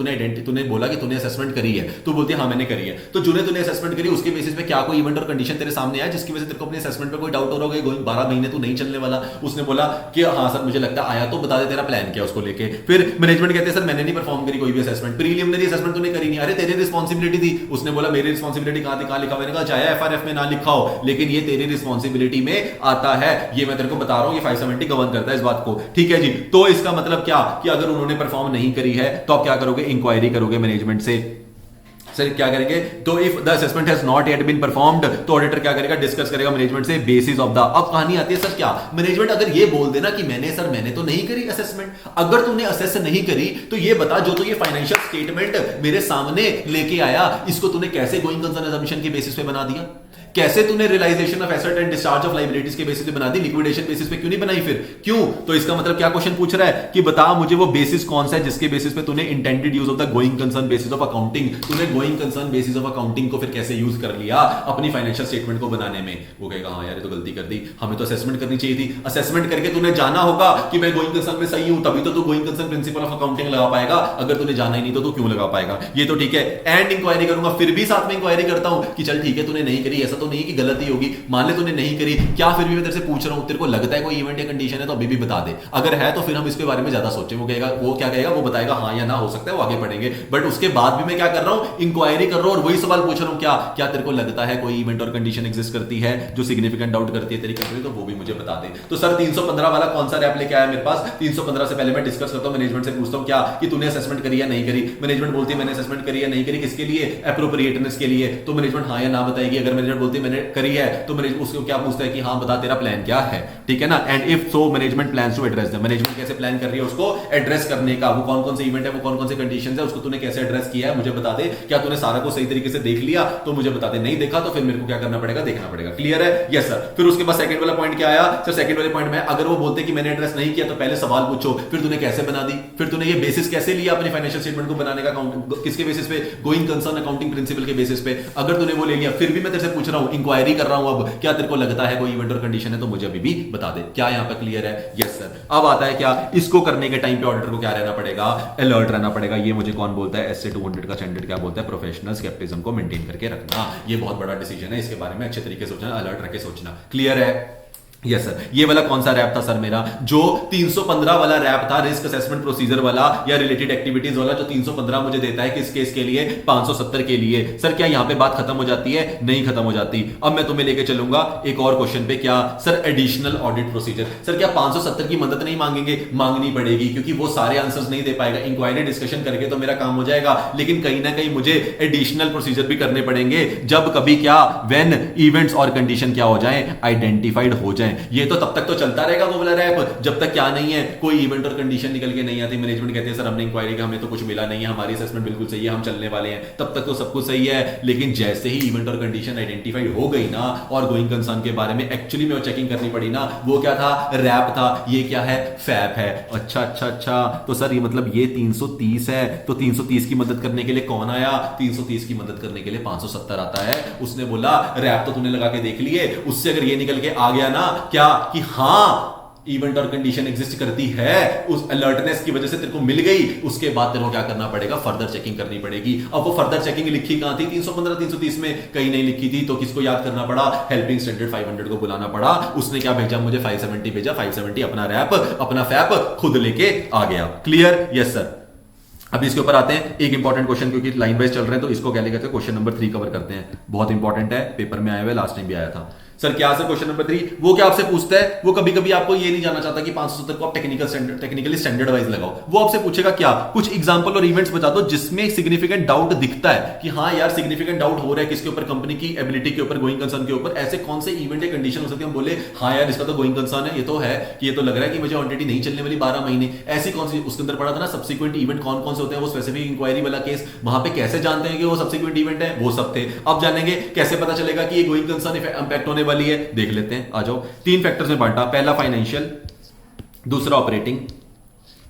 तूने बोला कि तूने असेसमेंट करी है, तो बोलती है हाँ मैंने करी है। तो तूने असेसमेंट करी, उसके बेसिस पे क्या कोई इवेंट और कंडीशन तेरे सामने आया जिसकी वजह से तेरे को अपने असेसमेंट पे कोई डाउट हो रहा होगा, गोइंग 12 महीने तू नहीं चलने वाला। उसने बोला कि हाँ सर मुझे लगता आया, तो बता दे तेरा प्लान क्या उसको लेके। फिर मैनेजमेंट कहते हैं सर मैंने नहीं परफॉर्म करी कोई भी असेसमेंट, प्रीलिमिनरी असेसमेंट तूने करी नहीं। अरे तेरी रिस्पॉन्सिबिलिटी थी। उसने बोला मेरी रिस्पॉन्सिबिलिटी कहां थी, कहां लिखा? मैंने कहा चाहे एफआरएफ में ना लिखा हो, लेकिन ये तेरी रिस्पॉन्सिबिलिटी में आता है। ये मैं तेरे को बता रहा हूं, ये 570 गवर्न करता है इस बात को, ठीक है जी। तो इसका मतलब क्या कि अगर उन्होंने परफॉर्म नहीं करी है तो आप क्या करोगे, इंक्वायरी करोगे मैनेजमेंट से। सर क्या करेंगे, तो if the assessment has not yet been performed, तो ऑडिटर क्या करेगा, डिस्कस करेगा मैनेजमेंट से बेसिस ऑफ द। अब कहानी आती है सर क्या, मैनेजमेंट अगर ये बोल देना कि मैंने तो नहीं करी असेसमेंट, अगर तूने असेस नहीं करी तो ये बता जो तो ये फाइनेंशियल स्टेटमेंट मेरे सामने लेके आया, इसको तूने कैसे गोइंग कंसर्न अजम्पशन के बेसिस पे बना दिया? कैसे तूने realisation of asset and discharge of liabilities के बेसिस पे बना दी, लिक्विडेशन बेसिस पे क्यों नहीं बनाई? फिर क्यों? तो इसका मतलब क्या क्वेश्चन पूछ रहा है कि बता मुझे वो बेसिस कौन सा है जिसके बेसिस पे तूने intended use of the going concern basis of accounting, तूने going concern basis of accounting को फिर कैसे यूज कर लिया अपनी फाइनेंशियल स्टेटमेंट को बनाने में। वो कहेगा हाँ यार ये तो गलती कर दी, हमें तो असेसमेंट करनी चाहिए थी। असेसमेंट करके तूने जाना होगा कि मैं गोइंग कंसर्न में सही हूं, तभी तो तू going concern principle of accounting लगा पाएगा। अगर तूने जाना ही नहीं तो तू क्यों लगा पाएगा? ये तो ठीक है। एंड इंक्वायरी करूंगा, फिर भी साथ में इंक्वायरी करता हूं कि चल ठीक है तूने नहीं करी, ऐसा तो नहीं कि गलती होगी, मान ले तूने नहीं करी, क्या फिर भी मैं तेरे से पूछ रहा हूं, तेरे को लगता है कोई इवेंट या कंडीशन है तो अभी भी बता दे। अगर है तो फिर हम इसके बारे में ज्यादा सोचें। वो कहेगा, वो क्या कहेगा, वो बताएगा हाँ या ना, हो सकता है वो आगे बढ़ेंगे। बट उसके बाद भी मैं क्या कर रहा हूं, इंक्वायरी कर रहा हूं और वही सवाल पूछ रहा हूं, क्या तेरे को लगता है कोई इवेंट और कंडीशन एग्जिस्ट करती है जो सिग्निफिकेंट डाउट करती है तेरी कंपनी, तो वो भी मुझे बता दे। तो सर 315 वाला कौन सा रैप लेके आया मेरे पास? 315 से पहले मैं डिस्कस करता हूं, मैनेजमेंट से पूछता हूं क्या कि तूने असेसमेंट करी या नहीं करी। मैनेजमेंट बोलती है मैंने असेसमेंट करी या नहीं करी, किसके लिए? एप्रोप्रिएटनेस के लिए। तो मैनेजमेंट हाँ या ना बताएगी। अगर मैनेजमेंट बोलती गलती मैंने करी है तो मैंने उसको क्या पूछता है कि हाँ बता तेरा प्लान क्या है, ठीक है ना। And if so management plans to address them, management कैसे प्लान कर रही है उसको एड्रेस करने का, वो कौन कौन से इवेंट है, वो कौन कौन से कंडीशंस है, उसको तूने कैसे एड्रेस किया है मुझे बता दे। क्या तूने सारा को सही तरीके से देख लिया तो मुझे बता दे, नहीं देखा तो फिर मेरे को क्या करना पड़ेगा, देखना पड़ेगा। क्लियर है? Yes sir. फिर उसके बाद सेकंड वाला पॉइंट क्या आया सर? सेकंड वाले पॉइंट में अगर वो बोलते कि मैंने एड्रेस नहीं किया तो पहले सवाल पूछो, फिर तूने कैसे बना दी, फिर तूने ये बेसिस कैसे लिया अपनी फाइनेंशियल स्टेटमेंट को बनाने का, किसके बेसिस पे, गोइंग कंसर्न अकाउंटिंग प्रिंसिपल के बेसिस पे। अगर तूने वो ले लिया, फिर भी मैं तेरे से पूछ रहा हूं, इंक्वायरी कर रहा हूं, अब क्या तेरे को लगता है कोई इवेंट और कंडीशन है तो मुझे अभी भी बता दे। क्या यहां पे क्लियर है? Yes sir. अब आता है क्या, इसको करने के टाइम पे ऑडिटर को क्या रहना पड़ेगा, अलर्ट रहना पड़ेगा। ये मुझे कौन बोलता है, एसए 200 का स्टैंडर्ड क्या बोलता है, प्रोफेशनल स्केप्टिज्म को मेंटेन करके रखना। ये बहुत बड़ा डिसीजन है, इसके बारे में अच्छे तरीके से सोचना, अलर्ट रख के सोचना। क्लियर है? Yes sir. ये वाला कौन सा रैप था सर मेरा, जो 315 वाला रैप था, रिस्क असेसमेंट प्रोसीजर वाला या रिलेटेड एक्टिविटीज वाला, जो 315 मुझे देता है किस केस के लिए, 570 के लिए। सर क्या यहां पे बात खत्म हो जाती है? नहीं खत्म हो जाती। अब मैं तुम्हें लेके चलूंगा एक और क्वेश्चन पे। क्या sir, additional audit procedure. Sir क्या 570 की मदद नहीं मांगेंगे? मांगनी पड़ेगी, क्योंकि वो सारे आंसर्स नहीं दे पाएगा। इंक्वायरी डिस्कशन करके तो मेरा काम हो जाएगा, लेकिन कहीं ना कहीं मुझे एडिशनल प्रोसीजर भी करने पड़ेंगे जब कभी क्या, व्हेन इवेंट्स और कंडीशन क्या हो जाए, आइडेंटिफाइड हो जाए। ये तो तब तक तो चलता रहेगा वो वाला रैप, जब तक क्या नहीं है, कोई इवेंट और कंडीशन निकल के नहीं आती। मैनेजमेंट कहते हैं सर हमने इंक्वायरी का, हमें तो कुछ मिला नहीं है, हमारी असेसमेंट बिल्कुल सही है, हम चलने वाले हैं, तब तक तो सब कुछ सही है। लेकिन जैसे ही इवेंट और कंडीशन आइडेंटिफाइड हो गई ना, और गोइंग कंसर्न के बारे में एक्चुअली में चेकिंग करनी पड़ी ना, वो क्या था, रैप था। ये क्या है, फैप है। अच्छा अच्छा अच्छा, तो सर ये मतलब ये 330 है, तो 330 की मदद करने के लिए कौन आया, 330 की मदद करने के लिए 570 आता है। उसने बोला रैप तो तूने लगा के देख लिए, उससे अगर ये निकल के आ गया ना क्या कि हाँ इवेंट और कंडीशन एग्जिस्ट करती है, उस अलर्टनेस की वजह से तेरे को मिल गई, उसके बाद तेरे को क्या करना पड़ेगा, फर्दर चेकिंग करनी पड़ेगी। अब वो फर्दर चेकिंग लिखी कहां थी, 315 330 में कहीं नहीं लिखी थी, तो किसको याद करना पड़ा, हेल्पिंग स्टैंडर्ड 500 को बुलाना पड़ा। उसने क्या भेजा मुझे, 570 भेजा। 570 अपना रैप, अपना फैप खुद लेके आ गया। क्लियर? Yes sir. अभी इसके ऊपर आते हैं, एक इंपॉर्टेंट क्वेश्चन, क्योंकि लाइन वाइज चल रहे हैं तो इसको क्या लेकर क्वेश्चन नंबर 3 कवर करते हैं। बहुत इंपॉर्टेंट है, पेपर में आया हुआ, लास्ट टाइम भी आया था। सर क्या सर क्वेश्चन नंबर 3, वो क्या आपसे पूछता है, वो कभी कभी आपको ये नहीं जानना चाहता कि 570 को आप टेक्निकली स्टैंडर्ड वाइज लगाओ। वो आपसे पूछेगा क्या, कुछ एग्जांपल और इवेंट्स बता दो जिसमें सिग्निफिकेंट डाउट दिखता है कि हाँ यार सिग्निफिकेंट डाउट हो रहा है, किसके ऊपर, कंपनी की एबिलिटी के ऊपर, गोइंग कंसर्न के ऊपर। ऐसे कौन से इवेंट या कंडीशन हो सकते हैं हम बोले हाँ यार इसका तो गोइंग कंसर्न है, ये तो है कि ये तो लग रहा है कि मुझे ऑलरेडी नहीं चलने वाली 12 महीने। ऐसी कौन सी, उसके अंदर पढ़ा था ना सब्सिक्वेंट इवेंट कौन कौन से होते हैं, वो स्पेसिफिक इंक्वायरी वाला केस, वहां पे कैसे जानते हैं कि वो सब्सिक्वेंट इवेंट है, वो सब थे। अब जानेंगे कैसे पता चलेगा कि ये गोइंग कंसर्न इंपैक्ट होने वाली है, देख लेते हैं। आ जाओ, 3 फैक्टर्स में बांटा, पहला फाइनेंशियल, दूसरा ऑपरेटिंग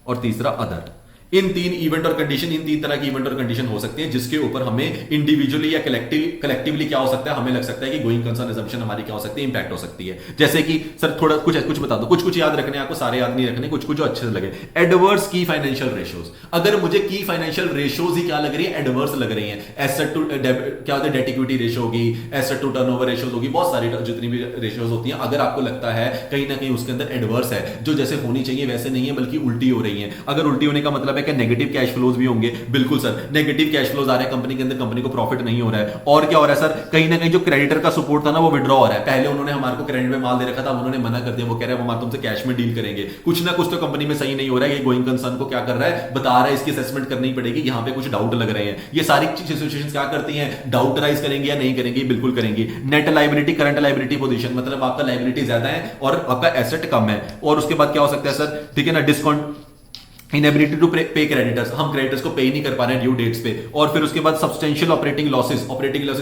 और तीसरा अदर। इन 3 इवेंट और कंडीशन, इन 3 तरह की इवेंट और कंडीशन हो सकती है जिसके ऊपर हमें इंडिविजुअली या कलेक्टिवली क्या हो सकता है, हमें लग सकता है कि गोइंग कंसर्न असम्पशन हमारी क्या हो सकती है, इंपैक्ट हो सकती है। जैसे कि सर थोड़ा कुछ बता दो, कुछ याद रखने, आपको सारे याद नहीं रखने, कुछ जो अच्छे से लगे। एडवर्स की फाइनेंशियल रेशियोज, अगर मुझे की फाइनेंशियल रेशियोज ही क्या लग रही है, एडवर्स लग रही है। एसेट टू क्या होता है, डेट इक्विटी रेशियो होगी, एसेट टू टर्नओवर रेशियोज होगी, बहुत सारी जितनी भी रेशियोज होती हैं। अगर आपको लगता है कहीं ना कहीं उसके अंदर एडवर्स है, जो जैसे होनी चाहिए वैसे नहीं है बल्कि उल्टी हो रही है, अगर उल्टी होने का मतलब है कि नेगेटिव कैश फ्लोज भी होंगे, बिल्कुल सर, नेगेटिव कैश फ्लोज आ रहे हैं कंपनी के अंदर, कंपनी को प्रॉफिट नहीं हो रहा है। और क्या हो रहा है सर, कहीं ना कहीं जो क्रेडिटर का सपोर्ट था ना वो विड्रॉ हो रहा है। पहले उन्होंने हमारे को क्रेडिट में माल दे रखा था, उन्होंने मना कर दिया, वो कह रहे हैं हमारे तुमसे कैश में डील करेंगे। कुछ ना कुछ तो कंपनी में सही नहीं हो रहा है, ये गोइंग कंसर्न को क्या कर रहा है, बता रहा है, इसकी असेसमेंट करनी पड़ेगी, यहां पे कुछ डाउट लग रहे हैं। ये सारी सिचुएशंस क्या करती हैं, डाउट राइज करेंगे या नहीं करेंगे, बिल्कुल करेंगी। Net liability, current liability position, मतलब आपका लायबिलिटी ज्यादा है और आपका एसेट कम है। और उसके बाद क्या हो सकता है सर, ठीक है ना, डिस्काउंट, इनएबिलिटी टू पे क्रेडिटर्स, हम क्रेडिटर्स को पे ही नहीं कर पा रहे हैं ड्यू डेट्स पे। और फिर उसके बाद सब्सटेंशियल ऑपरेटिंग लॉसेस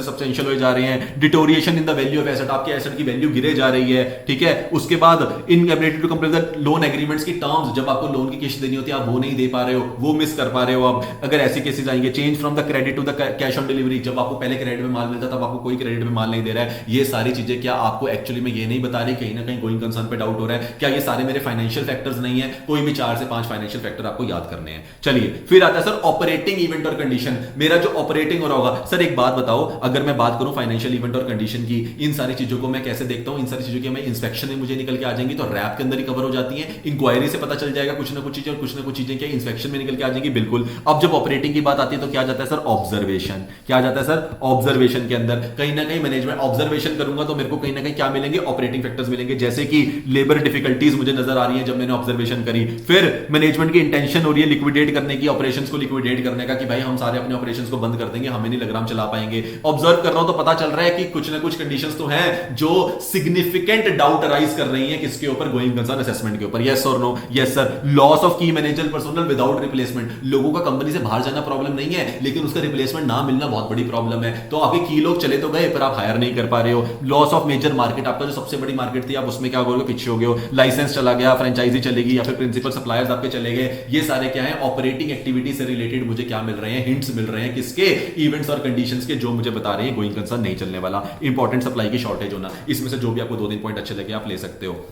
सब्सटेंशियल हो जा रहे हैं। Deterioration in the value of asset, आपके एसेट की वैल्यू गिरे जा रही है, ठीक है। उसके बाद inability to complete the loan agreements की टर्म्स, जब आपको लोन की किस्त देनी होती है आप वो नहीं दे पा रहे हो, वो मिस कर पा रहे हो आप, अगर ऐसे केसेस आएंगे। Change from the credit to the cash on delivery, जब आपको पहले क्रेडिट में माल मिलता था अब आपको कोई क्रेडिट में माल नहीं दे रहा है। ये सारी चीजें क्या आपको एक्चुअली में ये नहीं बता रही, कहीं ना कहीं गोइंग कंसर्न पे डाउट हो रहा है। क्या ये सारे मेरे फाइनेंशियल फैक्टर्स नहीं है, कोई भी 4 से 5 फाइनेंशियल फैक्टर आपको याद करने हैं। चलिए फिर आता है सर ऑपरेटिंग इवेंट और कंडीशन। मेरा जो ऑपरेटिंग हो रहा होगा, सर एक बात बताओ, अगर मैं बात करूं फाइनेंशियल इवेंट और कंडीशन की, इन सारी चीजों को मैं कैसे देखता हूं, इन सारी चीजों की मैं इंस्पेक्शन में मुझे निकल के आ जाएंगी तो रैप के अंदर ही कवर हो जाती है, इंक्वायरी से पता चल जाएगा कुछ ना कुछ चीजें, और कुछ ना कुछ चीजें क्या इंस्पेक्शन में निकल के आ जाएंगी, बिल्कुल। अब जब ऑपरेटिंग की बात आती है तो क्या जाता है सर, ऑब्जर्वेशन। क्या जाता है सर, ऑब्जर्वेशन के अंदर कहीं ना कहीं मैनेजमेंट ऑब्जर्वेशन करूंगा तो मेरे को कहीं ना कहीं क्या मिलेंगे, ऑपरेटिंग फैक्टर्स मिलेंगे, जैसे कि लेबर डिफिकल्टीज मुझे नजर आ रही है जब मैंने ऑब्जर्वेशन करी। फिर मैनेजमेंट की इंटेंशन हो रही है लिक्विडेट करने की, ऑपरेशंस को लिक्विडेट करने का, कि भाई हम सारे अपने ऑपरेशंस को बंद कर देंगे, हमें नहीं लग रहा हम चला पाएंगे। ऑब्जर्व कर रहा हूं तो पता चल रहा है कि कुछ ना कुछ कंडीशंस तो हैं जो सिग्निफिकेंट डाउट अराइज कर रही हैं किसके ऊपर, गोइंग कंसर्न असेसमेंट के ऊपर। यस और no? Yes sir. Loss of key manager personnel without replacement, लोगों का कंपनी से बाहर जाना प्रॉब्लम नहीं है, लेकिन उसका रिप्लेसमेंट ना मिलना बहुत बड़ी प्रॉब्लम है। तो आपके की लोग चले तो गए पर आप हायर नहीं कर पा रहे हो। लॉस ऑफ मेजर मार्केट, आपका जो सबसे बड़ी मार्केट थी आप उसमें क्या हो गए, पीछे हो गए हो। लाइसेंस चला गया, फ्रेंचाइजी चलेगी, या फिर प्रिंसिपल सप्लायर्स आपके चले गए। ये सारे क्या है, ऑपरेटिंग एक्टिविटी से रिलेटेड मुझे क्या मिल रहे हैं, हिंट्स मिल रहे हैं किसके, इवेंट्स और कंडीशंस के, जो मुझे बता रहे हैं गोइंग कंसर्न नहीं चलने वाला, इंपॉर्टेंट सप्लाई की शॉर्टेज होना। इसमें से जो भी आपको 2-3 पॉइंट अच्छे लगे आप ले सकते हो।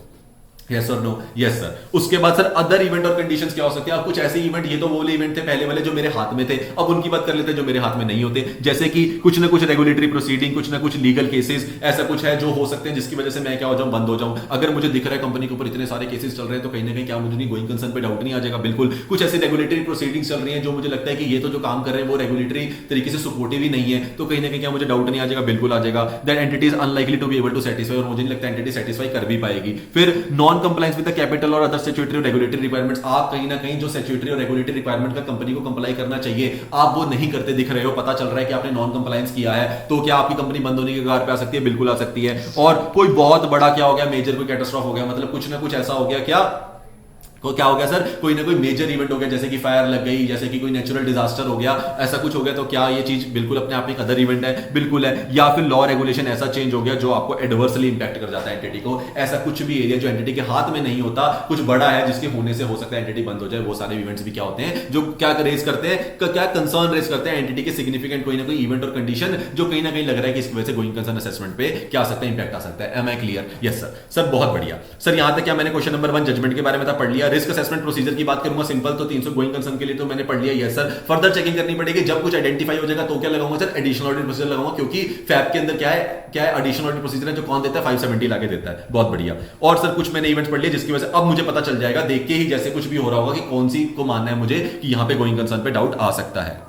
यस और नो? Yes sir. उसके बाद सर अदर इवेंट और कंडीशंस क्या हो सकते हैं? आप कुछ ऐसे इवेंट, ये तो वो वाले इवेंट थे पहले वाले जो मेरे हाथ में थे, अब उनकी बात कर लेते हैं जो मेरे हाथ में नहीं होते। जैसे कि कुछ ना कुछ रेगुलेटरी प्रोसीडिंग, कुछ ना कुछ लीगल केसेस, ऐसा कुछ है जो हो सकते हैं जिसकी वजह से मैं क्या हो जाऊं, बंद हो जाऊं। अगर मुझे दिख रहा है कंपनी के ऊपर इतने सारे केसेस चल रहे हैं तो कहीं ना कहीं क्या मुझे नहीं गोइंग कंसर्न पे डाउट नहीं आ जाएगा? बिल्कुल। कुछ ऐसे रेगुलेटरी प्रोसीडिंग्स चल रही हैं जो मुझे लगता है कि ये तो जो काम कर रहे हैं वो रेगुलेटरी तरीके से सपोर्टिव ही नहीं है, तो कहीं ना कहीं क्या मुझे डाउट नहीं आ जाएगा? बिल्कुल आ जाएगा। That entity is unlikely to be able to satisfy, और मुझे नहीं लगता एंटिटी सेटिस्फाई कर भी पाएगी। फिर non compliance with the capital और अदर स्टैट्यूटरी और रेगुलेटरी रिक्वायरमेंट्स, आप कहीं ना कहीं जो स्टैट्यूटरी और रेगुलेटरी रिक्वायरमेंट का कंपनी को कंप्लाई करना चाहिए आप वो नहीं करते दिख रहे हो, पता चल रहा है कि आपने नॉन कंप्लायंस किया है, तो क्या आपकी कंपनी बंद होने के कगार पे आ सकती है? बिल्कुल आ सकती है। और कोई बहुत बड़ा क्या हो गया, मेजर कोई कैटास्ट्रॉफ हो गया, मतलब कुछ ना कुछ ऐसा हो गया, क्या को क्या हो गया सर, कोई ना कोई मेजर इवेंट हो गया, जैसे कि फायर लग गई, जैसे कि कोई नेचुरल डिजास्टर हो गया, ऐसा कुछ हो गया, तो क्या ये चीज बिल्कुल अपने आप में एक अदर इवेंट है? बिल्कुल है। या फिर लॉ रेगुलेशन ऐसा चेंज हो गया जो आपको एडवर्सली इंपैक्ट कर जाता है एंटिटी को, ऐसा कुछ भी एरिया जो एंटिटी के हाथ में नहीं होता, कुछ बड़ा है जिसके होने से हो सकता है एंटिटी बंद हो जाए, वो सारे इवेंट्स भी क्या होते हैं जो क्या रेज करते हैं, क्या कंसर्न रेज करते हैं एंटिटी के सिग्निफिकेंट कोई ना कोई इवेंट और कंडीशन जो कहीं ना कहीं लग रहा है कि इसकी वजह से गोइंग कंसर्न असेसमेंट पे क्या आ सकता है, इंपैक्ट आ सकता है। Am I clear? Yes sir. Sir बहुत बढ़िया सर। यहां तक क्या मैंने क्वेश्चन नंबर 1 जजमेंट के बारे में पढ़ लिया। रिस्क असेसमेंट प्रोसीजर की बात करूंगा सिंपल, तो 300 गोइंग कंसर्न के लिए तो मैंने पढ़ लिया। Yes sir. फर्दर चेकिंग करनी पड़ेगी, जब कुछ आइडेंटिफाई हो जाएगा तो क्या लगाऊंगा सर, एडिशनल ऑडिट प्रोसीजर लगाऊंगा, क्योंकि फैब के अंदर क्या है एडिशनल ऑडिट प्रोसीजर है जो कौन देता है, 570 लाके देता है। बहुत बढ़िया। और सर कुछ मैंने इवेंट्स पढ़ लिए जिसकी वजह से अब मुझे पता चल जाएगा देख के ही, जैसे कुछ भी हो रहा होगा, कि कौन सी को मानना है मुझे कि यहां पे गोइंग कंसर्न पे डाउट आ सकता है।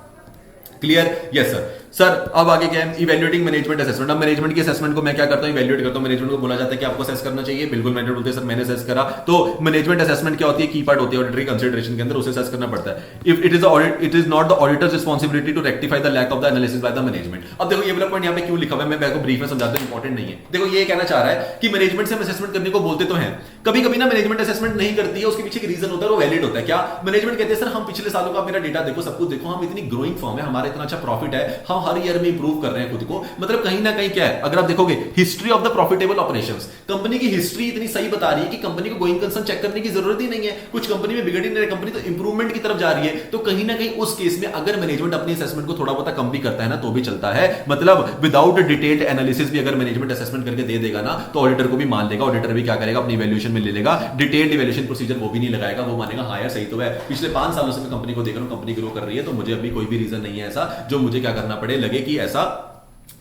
क्लियर? Yes sir. सर अब आगे क्या है, इवैल्यूएटिंग मैनेजमेंट असेसमेंट। अब मैनेजमेंट की असेसमेंट को मैं क्या करता हूं, इवैल्यूएट करता हूं। मैनेजमेंट को बोला जाता है कि आपको असेस करना चाहिए, बिल्कुल मैनेजमेंट बोलते हैं सर मैंने असेस करा। तो मैनेजमेंट असेसमेंट क्या होती है, की पार्ट होती है ऑडिटरी कंसीडरेशन के अंदर, उसे असेस करना पड़ता है। If it is audit, it is not the auditor's responsibility to rectify the lack of the analysis by the management. अब देखो ये वाला पॉइंट यहां पे क्यों लिखा हुआ है, मैं आपको ब्रीफ में समझाता हूं, इंपॉर्टेंट नहीं है। देखो ये कहना चाह रहा है कि मैनेजमेंट से हम असेसमेंट करने को बोलते तो हैं, कभी कभी ना मैनेजमेंट असेसमेंट नहीं करती है, उसके पीछे एक रीजन होता है, वो वैलिड होता है। क्या मैनेजमेंट कहते हैं सर हम पिछले सालों का मेरा डेटा देखो, सब कुछ देखो, हम इतनी ग्रोइंग फॉर्म है, हमारा इतना अच्छा प्रॉफिट है, हम हर ईयर में इंप्रूव कर रहे हैं खुद को। मतलब कहीं ना कहीं क्या है, अगर आप देखोगे history of the profitable operations, company की हिस्ट्री इतनी सही बता रही है कि कंपनी को गोइंग कंसर्न चेक करने की जरूरत ही नहीं है। कुछ कंपनी में बिगड़ ही नहीं रही कंपनी, तो इंप्रूवमेंट की तरफ जा रही है। तो कहीं ना कहीं उस केस में अगर मैनेजमेंट अपनी असेसमेंट को थोड़ा बहुत कम भी करता है ना तो भी चलता है। मतलब विदाउट डिटेल्ड एनालिसिस भी अगर मैनेजमेंट असेसमेंट करके दे देगा ना तो ऑडिटर को भी मान लेगा, ऑडिटर भी क्या करेगा, अपनी वैल्यूएशन में ले लेगा। डिटेल्ड इवैल्यूएशन प्रोसीजर वो भी नहीं लगाएगा, वो मानेगा हाँ यार सही तो है, पिछले 5 सालों से मैं कंपनी को देख रहा हूं, कंपनी ग्रो कर रही है, तो मुझे अभी कोई भी रीजन नहीं है ऐसा जो मुझे क्या करना पड़े, लगे कि ऐसा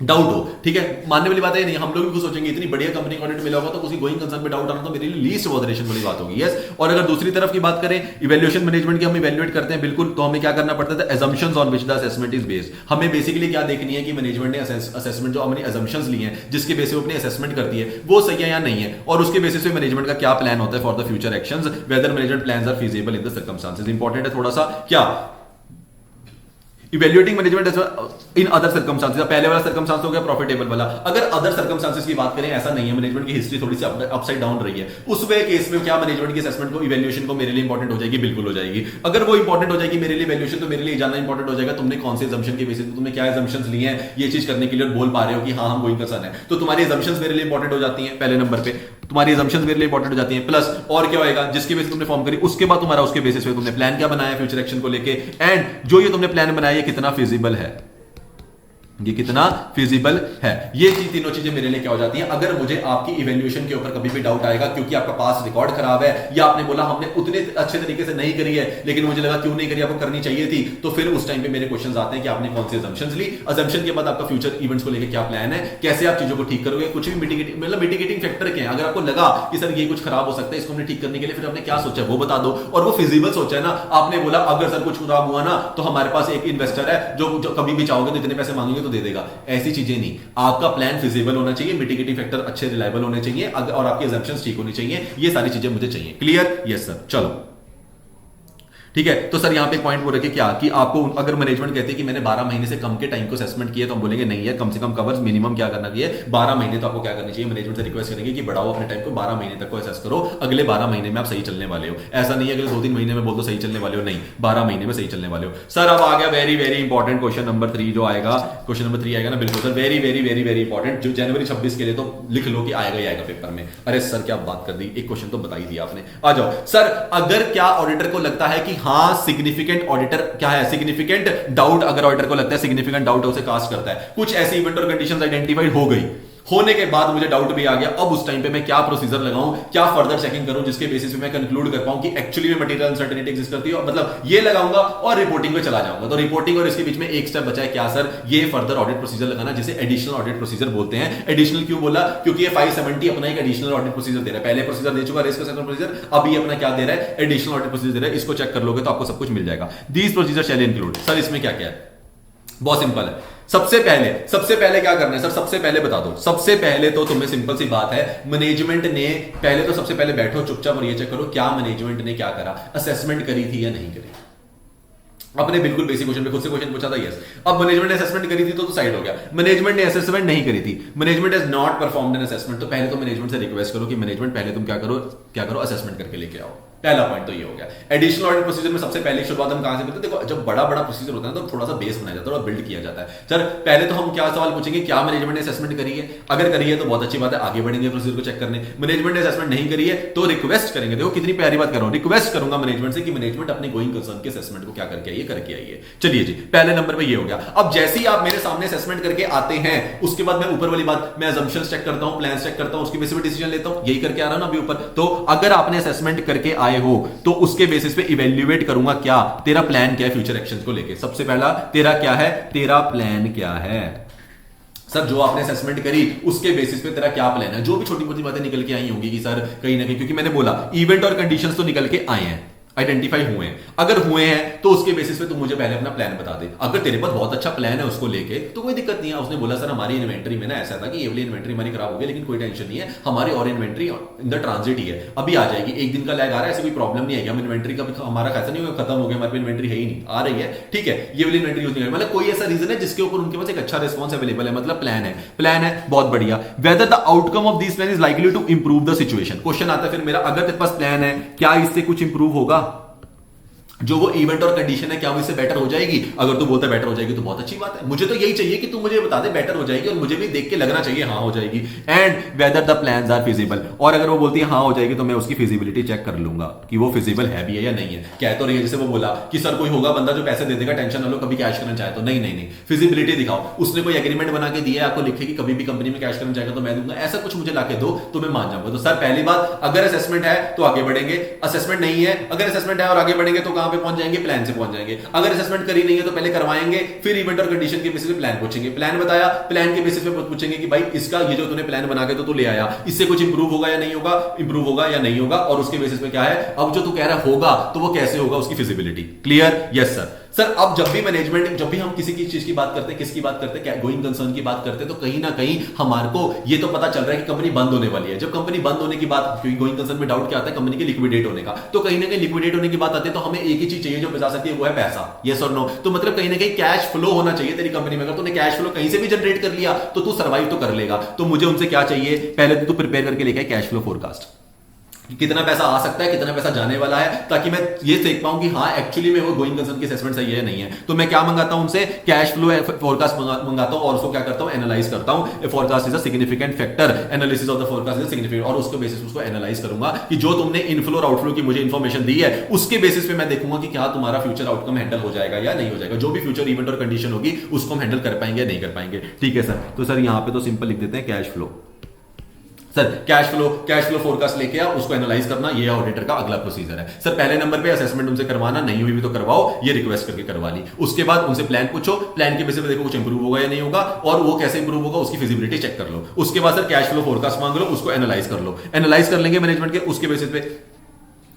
डाउट हो। ठीक है, मानने वाली बात है नहीं, हम लोग भी कुछ सोचेंगे इतनी बढ़िया कंपनी का ऑडिट मिला होगा तो उसकी गोइंग कंसर्न पे डाउट आना तो मेरे लिए लीस्ट बॉदरेशन वाली बात होगी। यस। और अगर दूसरी तरफ की बात करें, इवैल्यूएशन मैनेजमेंट की हम इवैल्यूएट करते हैं बिल्कुल, तो हमें क्या करना पड़ता है, assumptions on which the assessment is based। हमें बेसिकली क्या देखनी है कि मैनेजमेंट ने असेसमेंट जो हमने assumptions ली हैं जिसके बेसिस पे अपनी असेसमेंट करती है वो सही है या नहीं है, और उसके बेसिस पे मैनेजमेंट का क्या प्लान होता है for the future actions, whether management plans are feasible in the circumstances. Important है थोड़ा सा क्या, evaluating management in other circumstances. पहले वाला सर्कमस्टांस हो गया प्रॉफिटेबल वाला। अगर अदर सर्कमस्टांसेस की बात करें, ऐसा नहीं है, मैनेजमेंट की हिस्ट्री थोड़ी सी अपसाइड डाउन रही है, उसमें केस में क्या मैनेजमेंट की असेसमेंट को, इवैल्यूएशन को मेरे लिए इंपॉर्टेंट हो जाएगी, बिल्कुल हो जाएगी। अगर वो इंपॉर्टेंट हो जाएगी मेरे लिए इवैल्यूएशन, तो मेरे लिए जानना इंपॉर्टेंट हो जाएगा तुमने कौन से assumption के बेसिस पे, तुमने क्या assumptions लिए हैं ये चीज करने के लिए, और बोल पा रहे हो कि हाँ हम गोइंग कंसर्न है, तो तुम्हारी assumptions मेरे लिए इंपॉर्टेंट हो जाती हैं पहले नंबर पे, तुम्हारी assumptions मेरे लिए इंपॉर्टेंट हो जाती हैं। प्लस और क्या होएगा, जिसके बेसिस तुमने फॉर्म करी, उसके बाद तुम्हारा उसके बेसिस पे तुमने प्लान क्या बनाया फ्यूचर एक्शन को लेके, एंड जो ये तुमने प्लान बनाया ये कितना फिजिबल है, ये कितना फिजिबल है। ये तीनों चीजें मेरे लिए क्या हो जाती हैं अगर मुझे आपकी इवैल्यूएशन के ऊपर कभी भी डाउट आएगा, क्योंकि आपका पास रिकॉर्ड खराब है, या आपने बोला हमने उतने अच्छे तरीके से नहीं करी है लेकिन मुझे लगा क्यों नहीं करी, आपको करनी चाहिए थी, तो फिर उस टाइम पे मेरे क्वेश्चंस आते हैं कि आपने कौन सी assumptions ली, assumption के बाद आपका फ्यूचर इवेंट्स को लेकर क्या प्लान है, कैसे आप चीजों को ठीक करोगे, कुछ भी मिटिगेटिंग फैक्टर क्या है, अगर आपको लगा कि सर ये कुछ खराब हो सकता है, इसको हमने ठीक करने के लिए फिर आपने क्या सोचा वो बता दो, और वो फिजिबल सोचा है ना। आपने बोला अगर सर कुछ खराब हुआ ना तो हमारे पास एक इन्वेस्टर है जो कभी भी चाहोगे तो इतने पैसे मांगेंगे तो दे देगा, ऐसी चीजें नहीं। आपका प्लान फिजिबल होना चाहिए, मिटिगेटिंग फैक्टर अच्छे रिलायबल होने चाहिए, और आपकी assumptions ठीक होनी चाहिए, ये सारी चीजें मुझे चाहिए। क्लियर? Yes sir. चलो ठीक है। तो सर यहां पे एक पॉइंट बोल रखे क्या कि आपको अगर मैनेजमेंट कहती है कि मैंने 12 महीने से कम के टाइम को असेसमेंट किया, तो हम बोलेंगे नहीं है, कम से कम कवर्स मिनिमम क्या करना चाहिए 12 महीने। तो आपको क्या करनी चाहिए, मैनेजमेंट से रिक्वेस्ट करेंगे कि बढ़ाओ अपने टाइम को 12 महीने तक को असेस करो, अगले 12 महीने में आप सही चलने वाले हो। ऐसा नहीं है अगले 2-3 महीने में बोल दो सही चलने वाले हो, नहीं 12 महीने में सही चलने वाले हो। सर अब आ गया very very important question number 3 जो आएगा, क्वेश्चन नंबर 3 आएगा ना, बिल्कुल sir very very very very important, जो जनवरी 26 के लिए तो लिख लो कि आएगा ही आएगा पेपर में। अरे सर क्या बात कर दी, एक क्वेश्चन तो बता ही दिया आपने। आ जाओ सर, अगर क्या ऑडिटर को लगता है कि हाँ सिग्निफिकेंट ऑडिटर क्या है, सिग्निफिकेंट डाउट, अगर ऑडिटर को लगता है सिग्निफिकेंट डाउट उसे कास्ट करता है, कुछ ऐसी इवेंट और कंडीशंस आइडेंटिफाइड हो गई, होने के बाद मुझे डाउट भी आ गया, अब उस टाइम पे मैं क्या प्रोसीजर लगाऊं, क्या फर्दर चेकिंग करूं जिसके बेसिस पे मैं कंक्लूड कर पाऊं कि एक्चुअली में मटेरियल अनसर्टेनिटी एग्जिस्ट करती है, मतलब ये लगाऊंगा और रिपोर्टिंग पे चला जाऊंगा। तो रिपोर्टिंग और इसके बीच में एक स्टेप बचा है क्या सर, ये फर्दर ऑडिट प्रोसीजर लगाना, जिसे एडिशनल ऑडिट प्रोसीजर बोलते हैं। एडिशनल क्यों बोला, क्योंकि ये 570 अपना एक एडिशनल ऑडिट प्रोसीजर दे रहा है, पहले प्रोसीजर दे चुका रिस्क असेसमेंट प्रोसीजर, अब ये अपना क्या दे रहा है, एडिशनल ऑडिट प्रोसीजर दे रहा है। इसको चेक कर लोगे तो आपको सब कुछ मिल जाएगा। These procedure shall include, sir इसमें क्या क्या है, बहुत सिंपल है। सबसे पहले क्या करना है सर, सबसे पहले बता दो, सबसे पहले तो तुम्हें सिंपल सी बात है, मैनेजमेंट ने पहले तो सबसे पहले बैठो चुपचाप और ये चेक करो क्या मैनेजमेंट ने क्या करा, असेसमेंट करी थी या नहीं करी। अपने बिल्कुल बेसिक क्वेश्चन पे खुद से क्वेश्चन पूछा था, यस। अब मैनेजमेंट ने असेसमेंट करी थी तो साइड हो गया, मैनेजमेंट ने असेसमेंट नहीं करी थी, management has not performed an assessment, तो पहले तो मैनेजमेंट से रिक्वेस्ट करो कि मैनेजमेंट पहले तुम क्या करो असेसमेंट करके लेके आओ। पहला पॉइंट तो ये हो गया। एडिशनल ऑडिट प्रोसीजर में सबसे पहले शुरुआत हम कहां से करते हैं, देखो जब बड़ा बड़ा प्रोसीजर होता है तो थोड़ा सा बेस बनाया जाता है, थोड़ा बिल्ड किया जाता है। सर पहले तो हम क्या सवाल पूछेंगे, क्या मैनेजमेंट ने असेसमेंट करी है, अगर करी है तो बहुत अच्छी बात है, आगे बढ़ेंगे प्रोसीजर को चेक करने। मैनेजमेंट ने असेसमेंट नहीं करी है तो रिक्वेस्ट करेंगे, देखो कितनी प्यारी बात कर रहा हूं, रिक्वेस्ट करूंगा मैनेजमेंट से कि मैनेजमेंट अपने गोइंग कंसर्न के असेसमेंट को क्या करके आइए। चलिए जी, पहले नंबर पे ये हो गया। अब जैसे ही आप मेरे सामने असेसमेंट करके आते हैं, उसके बाद मैं ऊपर वाली बात, मैं असम्पशंस चेक करता हूं, प्लान्स चेक करता हूं, उसके बेसिस पे डिसीजन लेता हूं, यही करके आ रहा हूं ना अभी ऊपर। तो अगर आपने असेसमेंट करके आए हो तो उसके बेसिस पे इवैल्यूएट करूंगा क्या तेरा प्लान क्या है फ्यूचर एक्शंस को लेके। सबसे पहला तेरा क्या है, तेरा प्लान क्या है। सर जो आपने असेसमेंट करी उसके बेसिस पे तेरा क्या प्लान है, जो भी छोटी मोटी बातें निकल के आई होंगी कि सर कहीं ना कहीं, क्योंकि मैंने बोला इवेंट और कंडीशंस तो निकल के आए हैं, आइडेंटिफाई हुए हैं, अगर हुए हैं तो उसके बेसिस पे तुम मुझे पहले अपना प्लान बता दे। अगर तेरे पास बहुत अच्छा प्लान है उसको लेके तो कोई दिक्कत नहीं है। उसने बोला सर हमारी इन्वेंट्री में ना ऐसा था कि ये वाली इन्वेंट्री हमारी खराब हो गई, लेकिन कोई टेंशन नहीं है, हमारी और इन्वेंट्री इन द ट्रांजिट ही है, अभी आ जाएगी, एक दिन का लैग आ रहा है, ऐसे कोई प्रॉब्लम नहीं है। हम इन्वेंट्री का हमारा ऐसा नहीं होगा खत्म हो गया, हमारे पास इन्वेंट्री है ही नहीं, आ रही है, ठीक है, ये वाली इन्वेंट्री यूज नहीं, मतलब कोई ऐसा रीजन है जिसके ऊपर उनके पास एक अच्छा रिस्पॉन्स अवेलेबल है, मतलब प्लान है बहुत बढ़िया। Whether the outcome of this plan is likely to improve the situation. Question आता है फिर मेरा, अगर तेरे पास प्लान है क्या इससे कुछ इंप्रूव होगा, जो वो इवेंट और कंडीशन है क्या वो इससे बेटर हो जाएगी। अगर तू बोलता है बेटर हो जाएगी तो बहुत अच्छी बात है, मुझे तो यही चाहिए कि तू मुझे बता दे बेटर हो जाएगी, और मुझे भी देख के लगना चाहिए हाँ हो जाएगी। And whether the plans are feasible, और अगर वो बोलती है हाँ हो जाएगी तो मैं उसकी फिजिबिलिटी चेक कर लूंगा कि वो फिजिबल है भी है या नहीं है। कह तो रही है, जैसे वो बोला कि सर कोई होगा बंदा जो पैसे दे देगा, टेंशन ना लो, कभी कैश करना चाहे तो, नहीं फिजिबिलिटी दिखाओ। उसने कोई एग्रीमेंट बना के दिया है आपको, लिखे कि कभी भी कंपनी में कैश करना चाहेगा तो मैं दूंगा, ऐसा कुछ मुझे लाके दो तो मैं मान जाऊंगा। तो सर पहली बात, अगर असेसमेंट है तो आगे बढ़ेंगे, असेसमेंट नहीं है, अगर असेसमेंट है और आगे बढ़ेंगे तो कहां पे पहुंच जाएंगे, प्लान पहुंच जाएंगे। अगर असेसमेंट करी नहीं है तो पहले करवाएंगे, फिर इवेंट और कंडीशन के बेसिस पे प्लान पूछेंगे, प्लान बताया, प्लान के बेसिस पे पूछेंगे कि भाई इसका ये जो तूने प्लान बना के तो तू ले आया, इससे कुछ इंप्रूव होगा या नहीं होगा, इंप्रूव होगा या नहीं होगा, और उसके बेसिस पे क्या है, अब जो तू कह रहा होगा तो वो कैसे होगा, उसकी feasibility. Clear? Yes sir. Sir अब जब भी मैनेजमेंट, जब भी हम किसी की चीज की बात करते हैं, किसकी बात करते हैं, गोइंग कंसर्न की बात करते हैं, तो कहीं ना कहीं हमारे को ये तो पता चल रहा है कि कंपनी बंद होने वाली है। जब कंपनी बंद होने की बात, क्योंकि गोइंग कंसर्न में डाउट क्या आता है, कंपनी के लिक्विडेट होने का, तो कहीं ना कहीं लिक्विडेट होने की बात आती है तो हमें एक ही चीज चाहिए जो बचा सकती है, वो है पैसा। यस और नो? तो मतलब कहीं ना कहीं कैश फ्लो होना चाहिए तेरी कंपनी में। अगर तूने कैश फ्लो कहीं से भी जनरेट कर लिया तो तू सर्वाइव तो कर लेगा। तो मुझे उनसे क्या चाहिए, पहले तो तू प्रिपेयर करके लेके कैश फ्लो फोरकास्ट, कितना पैसा आ सकता है, कितना पैसा जाने वाला है, ताकि मैं ये देख पाऊं कि हाँ एक्चुअली में वो गोइंग कंसर्न की असेसमेंट सही है नहीं है। तो मैं क्या मंगाता हूं उनसे, कैश फ्लो फोरकास्ट मंगाता हूं, और उसको क्या करता हूं, एनालाइज करता हूं। Forecast is a significant factor, analysis of the forecast is significant, और उसके बेसिस उसको एनालाइज करूंगा कि जो तुमने इनफ्लो और आउटफ्लो की मुझे इंफॉर्मेशन दी है उसके बेसिस पे मैं देखूंगा कि क्या तुम्हारा फ्यूचर आउटकम हैंडल हो जाएगा या नहीं हो जाएगा। जो भी फ्यूचर इवेंट और कंडीशन होगी उसको हम हैंडल कर पाएंगे या नहीं कर पाएंगे। ठीक है सर। तो सर यहां पे तो सिंपल लिख देते हैं cash flow. Sir cash flow forecast लेके आओ, उसको एनालाइज करना, ये ऑडिटर का अगला प्रोसीजर है। सर पहले नंबर पे असेसमेंट उनसे करवाना, नहीं हुई भी तो करवाओ, ये रिक्वेस्ट करके करवा ली। उसके बाद उनसे प्लान पूछो, प्लान के बेसिस पे देखो कुछ इंप्रूव होगा या नहीं होगा, और वो कैसे इंप्रूव होगा उसकी फिजिबिलिटी चेक कर लो। उसके बाद सर कैश फ्लो फोरकास्ट मांग लो, उसको एनालाइज कर लो, एनालाइज कर लेंगे मैनेजमेंट के, उसके बेसिस पे।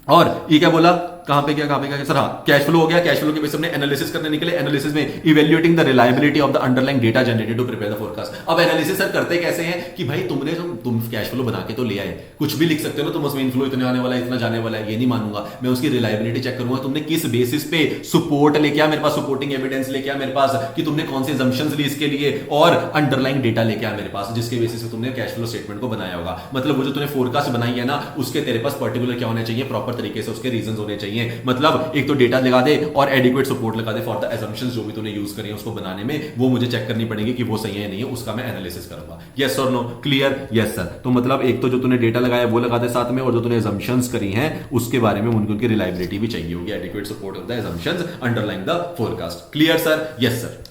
और ये क्या बोला, कहां पे क्या सर, हाँ कैश फ्लो हो गया। कैश फ्लो के बेस हमने एनालिसिस करने निकले। एनालिसिस में evaluating the reliability of the underlying data generated to prepare the forecast. अब एनालिसिस सर करते कैसे हैं कि भाई तुम कैश फ्लो बना के तो ले आए, कुछ भी लिख सकते हो ना, तुम उसमें इनफ्लो इतना आने वाला है, इतना जाने वाला है, ये नहीं मानूंगा मैं, उसकी रिलायबिलिटी चेक करूंगा तुमने किस बेसिस पे सपोर्ट लेके आ मेरे पास, सपोर्टिंग एविडेंस लेके आ मेरे पास कि तुमने कौन से assumptions ली इसके लिए, और अंडरलाइंग डेटा लेके आ मेरे पास जिसके बेसिस पे तुमने कैश फ्लो स्टेटमेंट को बनाया होगा। मतलब वो जो तूने फोरकास्ट बनाई है ना, उसके तेरे पास पर्टिकुलर क्या होने चाहिए, प्रॉपर तरीके से उसके रीजंस होने चाहिए। मतलब एक तो डेटा लगा दे और एडिक्वेट सपोर्ट लगा दे फॉर द assumptions जो भी तूने यूज करी है उसको बनाने में, वो मुझे चेक करनी पड़ेगी कि वो सही है नहीं है, उसका मैं एनालिसिस करूंगा। यस और नो, क्लियर? Yes sir. तो मतलब एक तो जो तूने डेटा लगाया वो लगा दे साथ में, और जो तूने assumptions करी हैं उसके बारे में उनकी रिलायबिलिटी भी चाहिए होगी, adequate support of the assumptions underlying the forecast. Clear sir? Yes sir.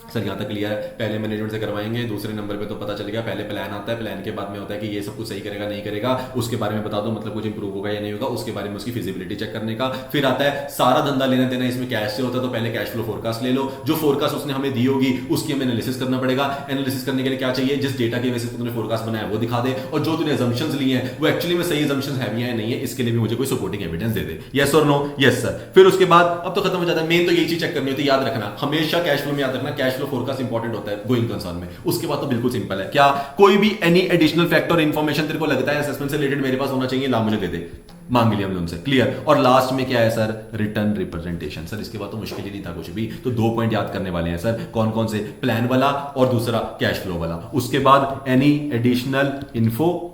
Sir यहां तक क्लियर है। पहले मैनेजमेंट से करवाएंगे, दूसरे नंबर पे तो पता चल गया, पहले प्लान आता है, प्लान के बाद में होता है कि ये सब कुछ सही करेगा नहीं करेगा, उसके बारे में बता दो, मतलब कुछ इंप्रूव होगा या नहीं होगा, उसके बारे में उसकी फिजिबिलिटी चेक करने का। फिर आता है सारा धंधा लेना देना इसमें कैश से होता है, तो पहले कैश फ्लो फोरकास्ट ले लो, जो फोरकास्ट उसने हमें दी होगी उसकी हमें एनालिसिस करना पड़ेगा। एनालिसिस करने के लिए क्या चाहिए, जिस डेटा के बेसिस पे तूने फोरकास्ट बनाया वो दिखा दे, और जो तूने assumptions लिए हैं वो एक्चुअली में सही assumptions है भी या नहीं है, इसके लिए भी मुझे कोई सपोर्टिंग एविडेंस दे दे। यस और नो? Yes sir. फिर उसके बाद अब तो खत्म हो जाता है, मेन तो यही चीज चेक करनी होती है। याद रखना हमेशा कैश फ्लो में, याद रखना कैश फ्लो फोरकास्ट इंपॉर्टेंट होता है गोइंग कंसर्न में। उसके बाद तो बिल्कुल सिंपल है, क्या कोई भी एनी एडिशनल फैक्टर इन्फॉर्मेशन तेरे को लगता है असेसमेंट से रिलेटेड मेरे पास होना चाहिए, ला मुझे दे दे, मांग लिया हमने उनसे। क्लियर? और लास्ट में क्या है सर, रिटर्न रिप्रेजेंटेशन। सर इसके बाद तो मुश्किल ही नहीं था कुछ भी, तो 2 पॉइंट याद करने वाले हैं सर, कौन कौन से, प्लान वाला और दूसरा कैश फ्लो वाला। उसके बाद एनी एडिशनल इन्फो,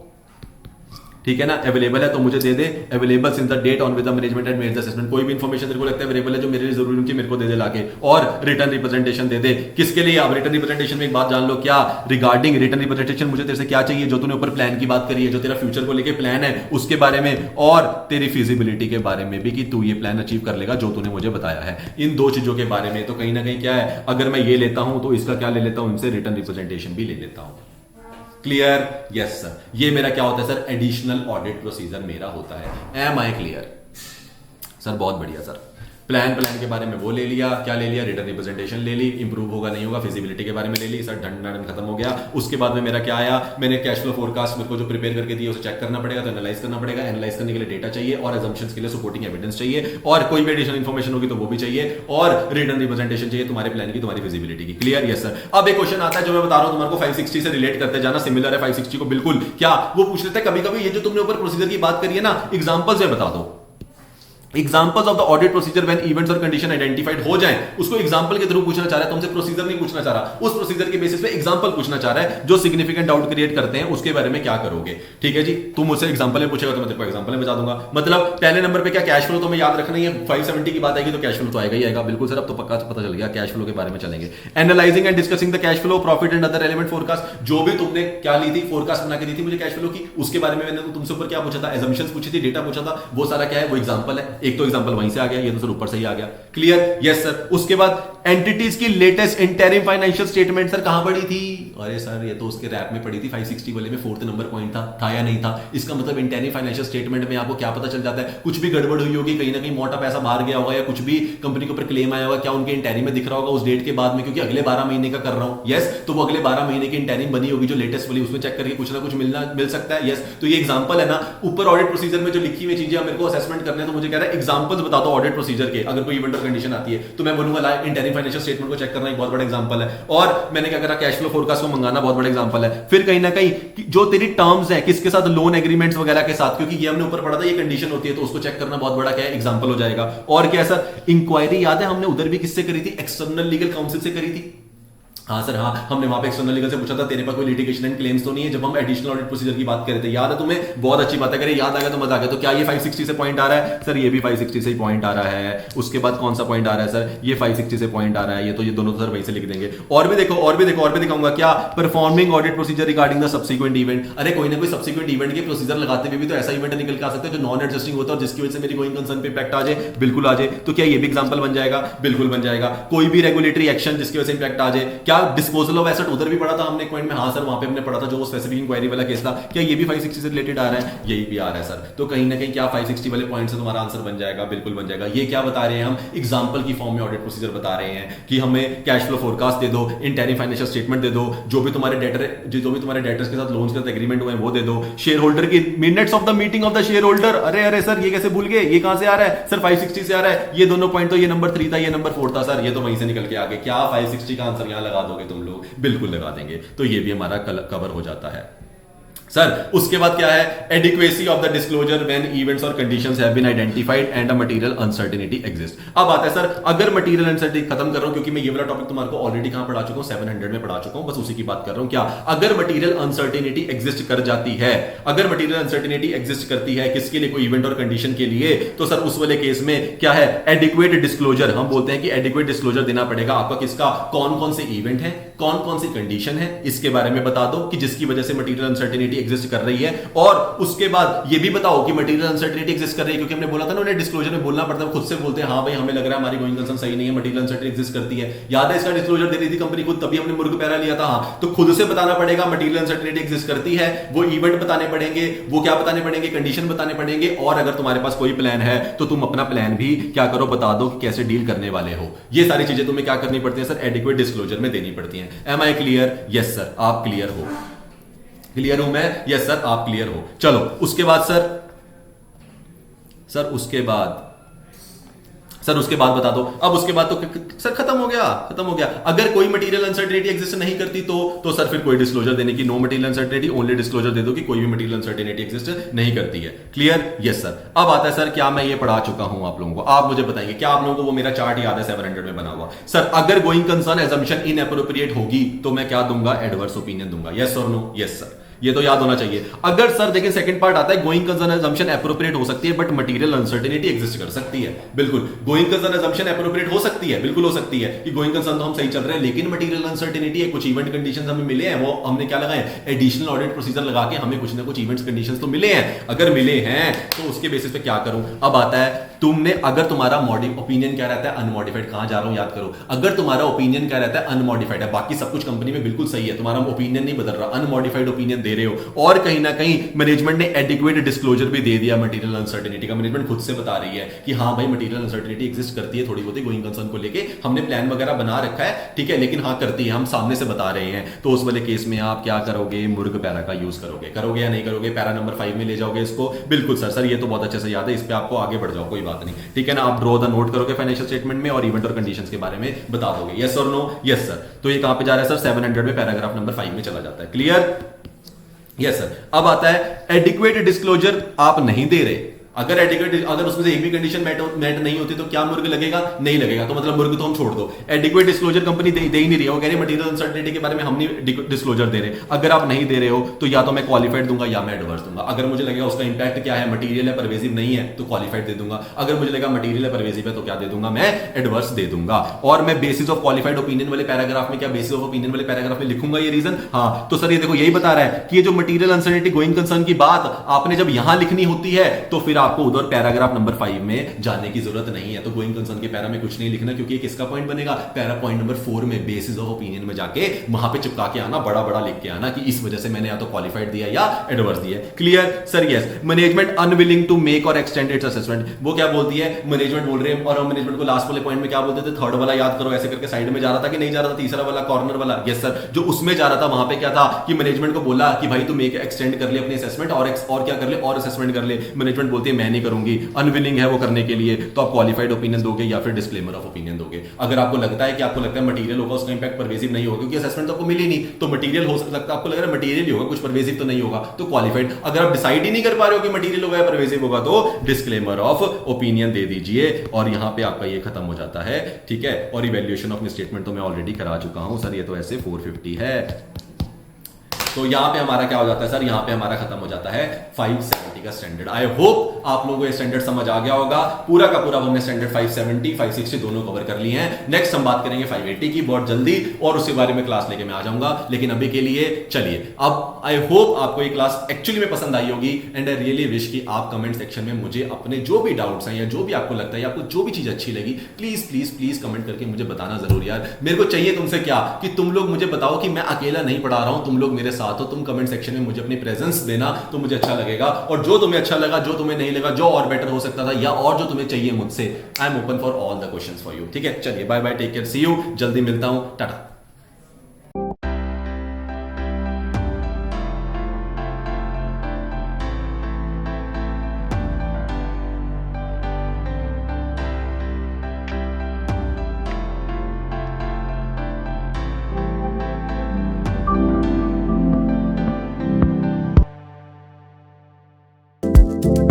ठीक है ना, अवेलेबल है तो मुझे दे दे, available since the date on with the management and made the assessment. कोई भी इंफॉर्मेशन तेरे को लगता है अवेलेबल है जो मेरे लिए जरूरी उनकी मेरे को दे दे लाके, और रिटर्न रिप्रेजेंटेशन दे दे। किसके लिए? आप रिटर्न रिप्रेजेंटेशन में एक बात जान लो, क्या रिगार्डिंग रिटर्न रिप्रेजेंटेशन मुझे तेरे से क्या चाहिए, जो तूने ऊपर प्लान की बात करी है, जो तेरा फ्यूचर को लेके प्लान है उसके बारे में, और तेरी फिजिबिलिटी के बारे में भी कि तू ये प्लान अचीव कर लेगा जो तूने मुझे बताया है। इन 2 चीजों के बारे में तो कहीं ना कहीं क्या है, अगर मैं ये लेता हूं तो इसका क्या ले लेता हूं, इनसे रिटर्न रिप्रेजेंटेशन भी ले लेता हूं। क्लियर? Yes sir. ये मेरा क्या होता है सर, एडिशनल ऑडिट प्रोसीजर मेरा होता है। Am I clear? सर बहुत बढ़िया सर। प्लान के बारे में वो ले लिया, क्या ले लिया, रिटर्न रिप्रेजेंटेशन ले ली, इंप्रूव होगा नहीं होगा फिजिबिलिटी के बारे में ले ली, सर डन खत्म हो गया। उसके बाद में मेरा क्या आया, मैंने कैश फ्लो फोरकास्ट मेरे को जो प्रिपेयर करके दिया उसे चेक करना पड़ेगा, तो एनालाइज करना पड़ेगा। एनालाइज करने के लिए डेटा चाहिए, और assumptions के लिए सपोर्टिंग एविडेंस चाहिए, और कोई भी एडिशनल इंफॉर्मेशन होगी तो वो भी चाहिए, और रिटर्न रिप्रेजेंटेशन चाहिए तुम्हारे प्लान की, तुम्हारी फिजिबिलिटी की। क्लियर? Yes sir. अब एक क्वेश्चन आता है जो मैं बता रहा हूं तुम्हारे को 560 से रिलेट करते जाना, सिमिलर है 560 को बिल्कुल। क्या वो पूछ लेते हैं कभी कभी, ये जो तुमने ऊपर प्रोसीजर की बात करी है ना, एग्जांपल्स में बता दो, examples of the audit procedure when events और कंडीशन आइडेंटिफाइड हो जाएं, उसको एग्जांपल के थ्रू पूछना चाह रहा है, तुमसे प्रोसीजर नहीं पूछना चाह रहा, उस प्रोसीजर के बेसिस पे एग्जांपल पूछना चाह रहा है जो सिग्निफिकेंट डाउट क्रिएट करते हैं, उसके बारे में क्या करोगे। ठीक है जी, तुम मुझसे एग्जांपल में पूछेगा तो मैं तेरे को एग्जांपल में बता दूंगा। मतलब पहले नंबर पे क्या, कैश फ्लो तो मैं याद रखना ही है, 570 की बात आएगी तो कैश फ्लो तो आएगा ही आएगा। बिल्कुल सर, अब तो पक्का पता चल गया, कैश फ्लो के बारे में चलेंगे। Analysing and discussing the cash flow, profit and other element forecast, जो भी तुमने क्या ली थी, फोरकास्ट बना के दी थी मुझे कैश फ्लो की, उसके बारे में मैंने तुमसे ऊपर क्या पूछा था, assumptions पूछी थी, डेटा पूछा था, वो सारा क्या है, वो एग्जांपल है। एक तो एग्जांपल वहीं से आ गया, ये तो सर ऊपर से ही आ गया। क्लियर? Yes sir. उसके बाद एंटिटीज की latest interim financial statement sir कहां पड़ी थी, अरे सर ये तो उसके रैप में पड़ी थी, 560 वाले में 4th नंबर पॉइंट था या नहीं था। इसका मतलब इंटरिम फाइनेंशियल स्टेटमेंट में आपको क्या पता चल जाता है, कुछ भी गड़बड़ हुई होगी, कहीं ना कहीं मोटा पैसा बाहर गया होगा, या कुछ भी कंपनी के ऊपर क्लेम आया होगा, क्या उनके इंटरिम में दिख रहा होगा उस डेट के बाद में, क्योंकि अगले 12 महीने का कर रहा हूं। यस, तो वो अगले 12 महीने की इंटरिम बनी होगी जो लेटेस्ट वाली, उसमें चेक करके कुछ ना कुछ मिल सकता है। यस, तो ये एग्जांपल है ना, ऊपर ऑडिट प्रोसीजर में जो लिखी हुई चीजें मेरे को असेसमेंट करने, तो मुझे कह रहा है एग्जांपल्स बता दो ऑडिट प्रोसीजर के, अगर कोई इवेंट और कंडीशन आती है तो मैं बोलूंगा इंटरिम फाइनेंशियल स्टेटमेंट को चेक करना एक बहुत बड़ा एग्जांपल है। और मैंने क्या करा, कैश फ्लो फोरकास्ट को मंगाना बहुत बड़ा एग्जांपल है। फिर कहीं ना कहीं जो तेरी टर्म्स है किसके साथ, लोन एग्रीमेंट्स वगैरह के साथ, क्योंकि ये हमने ऊपर पढ़ा था, ये कंडीशन होती है, तो उसको चेक करना बहुत बड़ा क्या है, एग्जांपल हो जाएगा। और क्या सर, इंक्वायरी याद है हमने उधर भी किससे करी थी, एक्सटर्नल लीगल काउंसिल से करी थी। हाँ सर, हाँ हमने वहां पे एक्सटर्नल लीगल से पूछा था तेरे पास कोई लिटिगेशन एंड क्लेम्स तो नहीं है, जब हम एडिशनल ऑडिट प्रोसीजर की बात कर रहे थे, याद है तुम्हें, बहुत अच्छी बात है, करे याद आ गया तो मजा आ गया। तो क्या ये 560 से पॉइंट आ रहा है सर, ये भी 560 से ही पॉइंट आ रहा है। उसके बाद कौन सा पॉइंट आ रहा है सर, ये 560 से पॉइंट आ रहा है, ये तो ये दोनों सर वहीं से लिख देंगे। और भी देखो, और भी दिखाऊंगा क्या, performing audit procedure regarding the subsequent event. अरे कोई ना कोई सब्सिक्वेंट इवेंट के प्रोसीजर लगाते हुए भी तो ऐसा इवेंट निकल के आ सकता है जो नॉन एडजस्टिंग होता है, और जिसकी वजह से मेरी गोइंग कंसर्न पे इंपैक्ट आ जाए, बिल्कुल आ जाए। तो क्या ये भी एग्जांपल बन जाएगा, बिल्कुल बन जाएगा। कोई भी रेगुलेटरी एक्शन जिसकी वजह से इंपैक्ट आ जाए, क्या डिस्पोजल ऑफ एसेट उधर भी पढ़ा था हमने पॉइंट में, हाँ सर वहां पे हमने पढ़ा था जो स्पेसिफिक इंक्वायरी वाला केस था, क्या ये भी 560 से रिलेटेड आ रहा है? यही भी आ रहा है सर। तो कहीं ना कहीं क्या 560 वाले पॉइंट से तुम्हारा आंसर बन जाएगा? बिल्कुल बन जाएगा। ये क्या बता रहे हैं हम? एग्जांपल की फॉर्म में ऑडिट प्रोसीजर बता रहे हैं कि हमें कैश फ्लो फोरकास्ट दे दो, इंटरिम फाइनेंशियल स्टेटमेंट दे दो, जो भी तुम्हारे डेटर्स के साथ लोन्स के एग्रीमेंट हुए हैं वो दे दो, शेयर होल्डर की minutes of the meeting of the share holder. अरे सर ये कैसे भूल गए? ये कहां से आ रहा है सर? 560 से आ रहा है। ये दोनों पॉइंट तो ये नंबर 3 था, ये नंबर 4 था सर, ये तो वहीं से निकल के आ गए। क्या 560 का आंसर यहां लगा दोगे तुम लोग? बिल्कुल लगा देंगे। तो ये भी हमारा कवर हो जाता है सर। उसके बाद क्या है? Adequacy of the disclosure when events और conditions have been identified and a material uncertainty exist. अब आता है सर, अगर मटेरियल अनसर्टेनिटी, खत्म कर रहा हूं क्योंकि मैं ये वाला टॉपिक तुम्हारे को ऑलरेडी कहां पढ़ा चुका हूं, 700 में पढ़ा चुका हूं, बस उसी की बात कर रहा हूं। क्या अगर मटेरियल अनसर्टेनिटी एग्जिस्ट कर जाती है, अगर मटेरियल अनसर्टेनिटी एग्जिस्ट करती है किसके लिए? कोई इवेंट और कंडीशन के लिए, तो सर उस वाले केस में क्या है? Adequate disclosure. हम बोलते हैं कि एडिक्वेट डिस्क्लोजर देना पड़ेगा आपका। किसका? कौन कौन से इवेंट है, कौन कौन सी कंडीशन है, इसके बारे में बता दो कि जिसकी वजह से मटेरियल अनसर्टेनिटी एग्जिस्ट कर रही है। और उसके बाद ये भी बताओ कि मटेरियल अनसर्टेनिटी एग्जिस्ट कर रही है, क्योंकि हमने बोला था ना उन्हें डिस्क्लोजर में बोलना पड़ता है, खुद से बोलते हैं हाँ भाई हमें लग रहा है हमारी गोइंग कंसर्न सही नहीं है, मटेरियल अनसर्टेनिटी एग्जिस्ट करती है। याद है इसका डिस्क्लोजर दे रही थी कंपनी खुद, तभी हमने मुर्ग पैरा लिया था। हाँ, तो खुद से बताना पड़ेगा मटेरियल अनसर्टेनिटी एग्जिस्ट करती है, वो इवेंट बताने पड़ेंगे, वो क्या बताने पड़ेंगे? कंडीशन बताने पड़ेंगे। और अगर तुम्हारे पास कोई प्लान है तो तुम अपना प्लान भी क्या करो, बता दो कि कैसे डील करने वाले हो। ये सारी चीजें तुम्हें क्या करनी पड़ती है सर? एडिक्वेट डिस्क्लोजर में देनी पड़ती है। Am I clear? Yes sir, आप क्लियर हो? क्लियर हूं मैं? यस सर, आप क्लियर हो? चलो उसके बाद सर उसके बाद बता दो। अब उसके बाद तो सर खत्म हो गया। अगर कोई मटेरियल अनसर्टेनिटी एग्जिस्ट नहीं करती तो सर फिर कोई डिस्क्लोजर देने की, no material uncertainty, only disclosure दे दो कि कोई भी मटेरियल अनसर्टेनिटी एग्जिस्ट नहीं करती है। क्लियर? Yes sir. अब आता है सर, क्या मैं ये पढ़ा चुका हूं आप लोगों को? आप मुझे बताइए, क्या आप लोगों को वो मेरा चार्ट याद है 700 में बना हुआ? सर अगर गोइंग कंसर्न एजम्पशन इनएप्रोप्रिएट होगी तो मैं क्या दूंगा? एडवर्स ओपिनियन दूंगा। यस और नो? यस सर, ये तो याद होना चाहिए। अगर सर देखिए सेकंड पार्ट आता है, गोइंग कंसर्न असम्पशन एप्रोप्रिएट हो सकती है बट मटेरियल अनसर्टेनिटी एग्जिस्ट कर सकती है। बिल्कुल, गोइंग कंसर्न असम्पशन एप्रोप्रिएट हो सकती है, बिल्कुल हो सकती है कि गोइंग कंसर्न तो हम सही चल रहे हैं लेकिन मटेरियल अनसर्टेनिटी है, कुछ इवेंट कंडीशंस हमें मिले हैं, वो हमने क्या लगाए? एडिशनल ऑडिट प्रोसीजर लगा के हमें कुछ ना कुछ इवेंट्स कंडीशंस तो मिले हैं। अगर मिले हैं तो उसके बेसिस पे क्या करूं? अब आता है तुमने, अगर तुम्हारा ओपिनियन क्या रहता है? अनमॉडिफाइड। कहां जा रहा हूं? याद करो। अगर तुम्हारा ओपिनियन क्या रहता है? अनमॉडिफाइड है, बाकी सब कुछ कंपनी में बिल्कुल सही है, तुम्हारा ओपिनियन नहीं बदल रहा, अनमॉडिफाइड ओपिनियन दे रहे हो, और कहीं ना कहीं मैनेजमेंट ने एडिक्वेट डिस्क्लोजर भी दे दिया मटेरियल अनसर्टेनिटी का। मैनेजमेंट खुद से बता रही है कि हाँ भाई मटेरियल अनसर्टेनिटी एग्जिस्ट करती है थोड़ी बहुत गोइंग कंसर्न को लेके, हमने प्लान वगैरह बना रखा है, ठीक है, लेकिन हाँ करती है, हम सामने से बता रहे हैं। तो उस वाले केस में आप क्या करोगे? मुर्ग पैरा का यूज करोगे या नहीं करोगे? पैरा नंबर 5 में ले जाओगे इसको? बिल्कुल सर ये तो बहुत अच्छे से याद है, इस पे आपको आगे बढ़ जाओ, कोई बात नहीं, ठीक है ना। आप ड्रॉ द नोट करोगे फाइनेंशियल स्टेटमेंट में और इवेंट और कंडीशंस के बारे में बता दोगे। यस और नो? Yes sir. तो ये कहां पे जा रहा है सर? 700 में पैराग्राफ नंबर 5 में चला जाता है। क्लियर? Yes sir. अब आता है एडिक्वेट डिस्क्लोजर आप नहीं दे रहे, अगर एडिक्वेट, अगर उसमें से एक भी कंडीशन मेट नहीं होती तो क्या मुर्ग लगेगा? नहीं लगेगा, तो मतलब मुर्ग तो हम छोड़ दो। एडिक्वेट डिस्क्लोजर कंपनी दे ही नहीं रही है, वो कह रही है मटेरियल अनसर्टेनिटी के बारे में हम नहीं डिस्क्लोजर दे रहे। अगर आप नहीं दे रहे हो तो या तो मैं क्वालिफाइड दूंगा या मैं एडवर्स दूंगा। अगर मुझे लगेगा उसका इंपैक्ट क्या है, मटेरियल है परवेजिव नहीं है, तो क्वालिफाइड दे दूंगा। अगर मुझे लगेगा मटेरियल है परवेजिव है तो क्या दे दूंगा? मैं एडवर्स दे दूंगा। और मैं बेसिस ऑफ क्वालिफाइड ओपिनियन वाले पैराग्राफ में, क्या बेसिस ऑफ ओपिनियन वाले पैराग्राफ में लिखूंगा ये रीजन? हाँ, तो सर ये देखो यही बता रहा है कि ये जो मटेरियल अनसर्टेनिटी गोइंग कंसर्न की बात आपने जब यहां लिखनी होती है तो फिर आपको उधर पैराग्राफ नंबर 5 में जाने की जरूरत नहीं है। तो गोइंग कंसर्न के पैरा में कुछ नहीं लिखना, क्योंकि किसका पॉइंट बनेगा? पैरा पॉइंट नंबर 4 में बेसिस ऑफ ओपिनियन में जाके वहां पे चिपका के आना, बड़ा बड़ा लिख के आना कि इस वजह से मैंने या तो क्वालिफाइड दिया या एडवर्स दिया। Clear sir? Yes. Management unwilling to make or extend its assessment, वो क्या बोलती है? मैनेजमेंट बोल रहे हैं और हम मैनेजमेंट को लास्ट वाले पॉइंट में क्या बोलते थे? थर्ड वाला याद करो, ऐसे करके साइड में जा रहा था कि नहीं जा रहा था? तीसरा वाला कॉर्नर वाला। Yes sir. जो उसमें जा रहा था वहां पे क्या था कि मैनेजमेंट को बोला कि भाई तुम एक एक्सटेंड कर ले अपनी असेसमेंट और क्या कर ले? और असेसमेंट कर ले। मैनेजमेंट बोलती है मैं नहीं करूंगी, अनविलिंग है वो करने के लिए, तो आप क्वालिफाइड ओपिनियन दोगे या फिर डिस्क्लेमर ऑफ ओपिनियन दोगे। अगर आपको लगता है कि आपको लगता है मटेरियल होगा, उसका इंपैक्ट परवेसिव नहीं होगा क्योंकि असेसमेंट तो आपको मिली नहीं, तो मटेरियल हो सकता है, आपको लग रहा है मटेरियल ही होगा, कुछ परवेसिव तो नहीं होगा, तो क्वालिफाइड। अगर आप डिसाइड ही नहीं कर पा रहे हो कि मटेरियल होगा या परवेसिव होगा तो डिस्क्लेमर ऑफ ओपिनियन दे दीजिए और यहां पे आपका ये खत्म हो जाता है, ठीक है। और इवैल्यूएशन ऑफ स्टेटमेंट तो मैं ऑलरेडी करा चुका हूं सर, ये तो ऐसे 450 है। तो यहां पे हमारा क्या हो जाता है सर, यहां पे हमारा खत्म हो जाता है 570 का स्टैंडर्ड। आई होप आप लोगों को ये स्टैंडर्ड समझ आ गया होगा। पूरा का पूरा हमने स्टैंडर्ड 570 560 दोनों कवर कर लिए हैं। नेक्स्ट हम बात करेंगे 580 की बहुत जल्दी, और उसके बारे में क्लास लेके मैं आ जाऊंगा। लेकिन अभी के लिए चलिए, अब आई होप आपको ये क्लास एक्चुअली में पसंद आई होगी, एंड आई रियली विश कि आप कमेंट सेक्शन में मुझे अपने जो भी डाउट्स हैं या जो भी आपको लगता है या आपको जो भी चीज अच्छी लगी, प्लीज प्लीज प्लीज कमेंट करके मुझे बताना जरूर यार। मेरे को चाहिए तुमसे क्या, कि तुम लोग मुझे बताओ कि मैं अकेला नहीं पढ़ा रहा हूं, तुम लोग मेरे साथ हो। तुम कमेंट सेक्शन में मुझे अपनी प्रेजेंस देना तो मुझे अच्छा लगेगा, और जो तुम्हें अच्छा लगा, जो तुम्हें नहीं लगा, जो और बेटर हो सकता था, या और जो तुम्हें चाहिए मुझसे, I am open for all the questions for you. ठीक है, चलिए bye bye, take care, see you, जल्दी मिलता हूं, टाटा।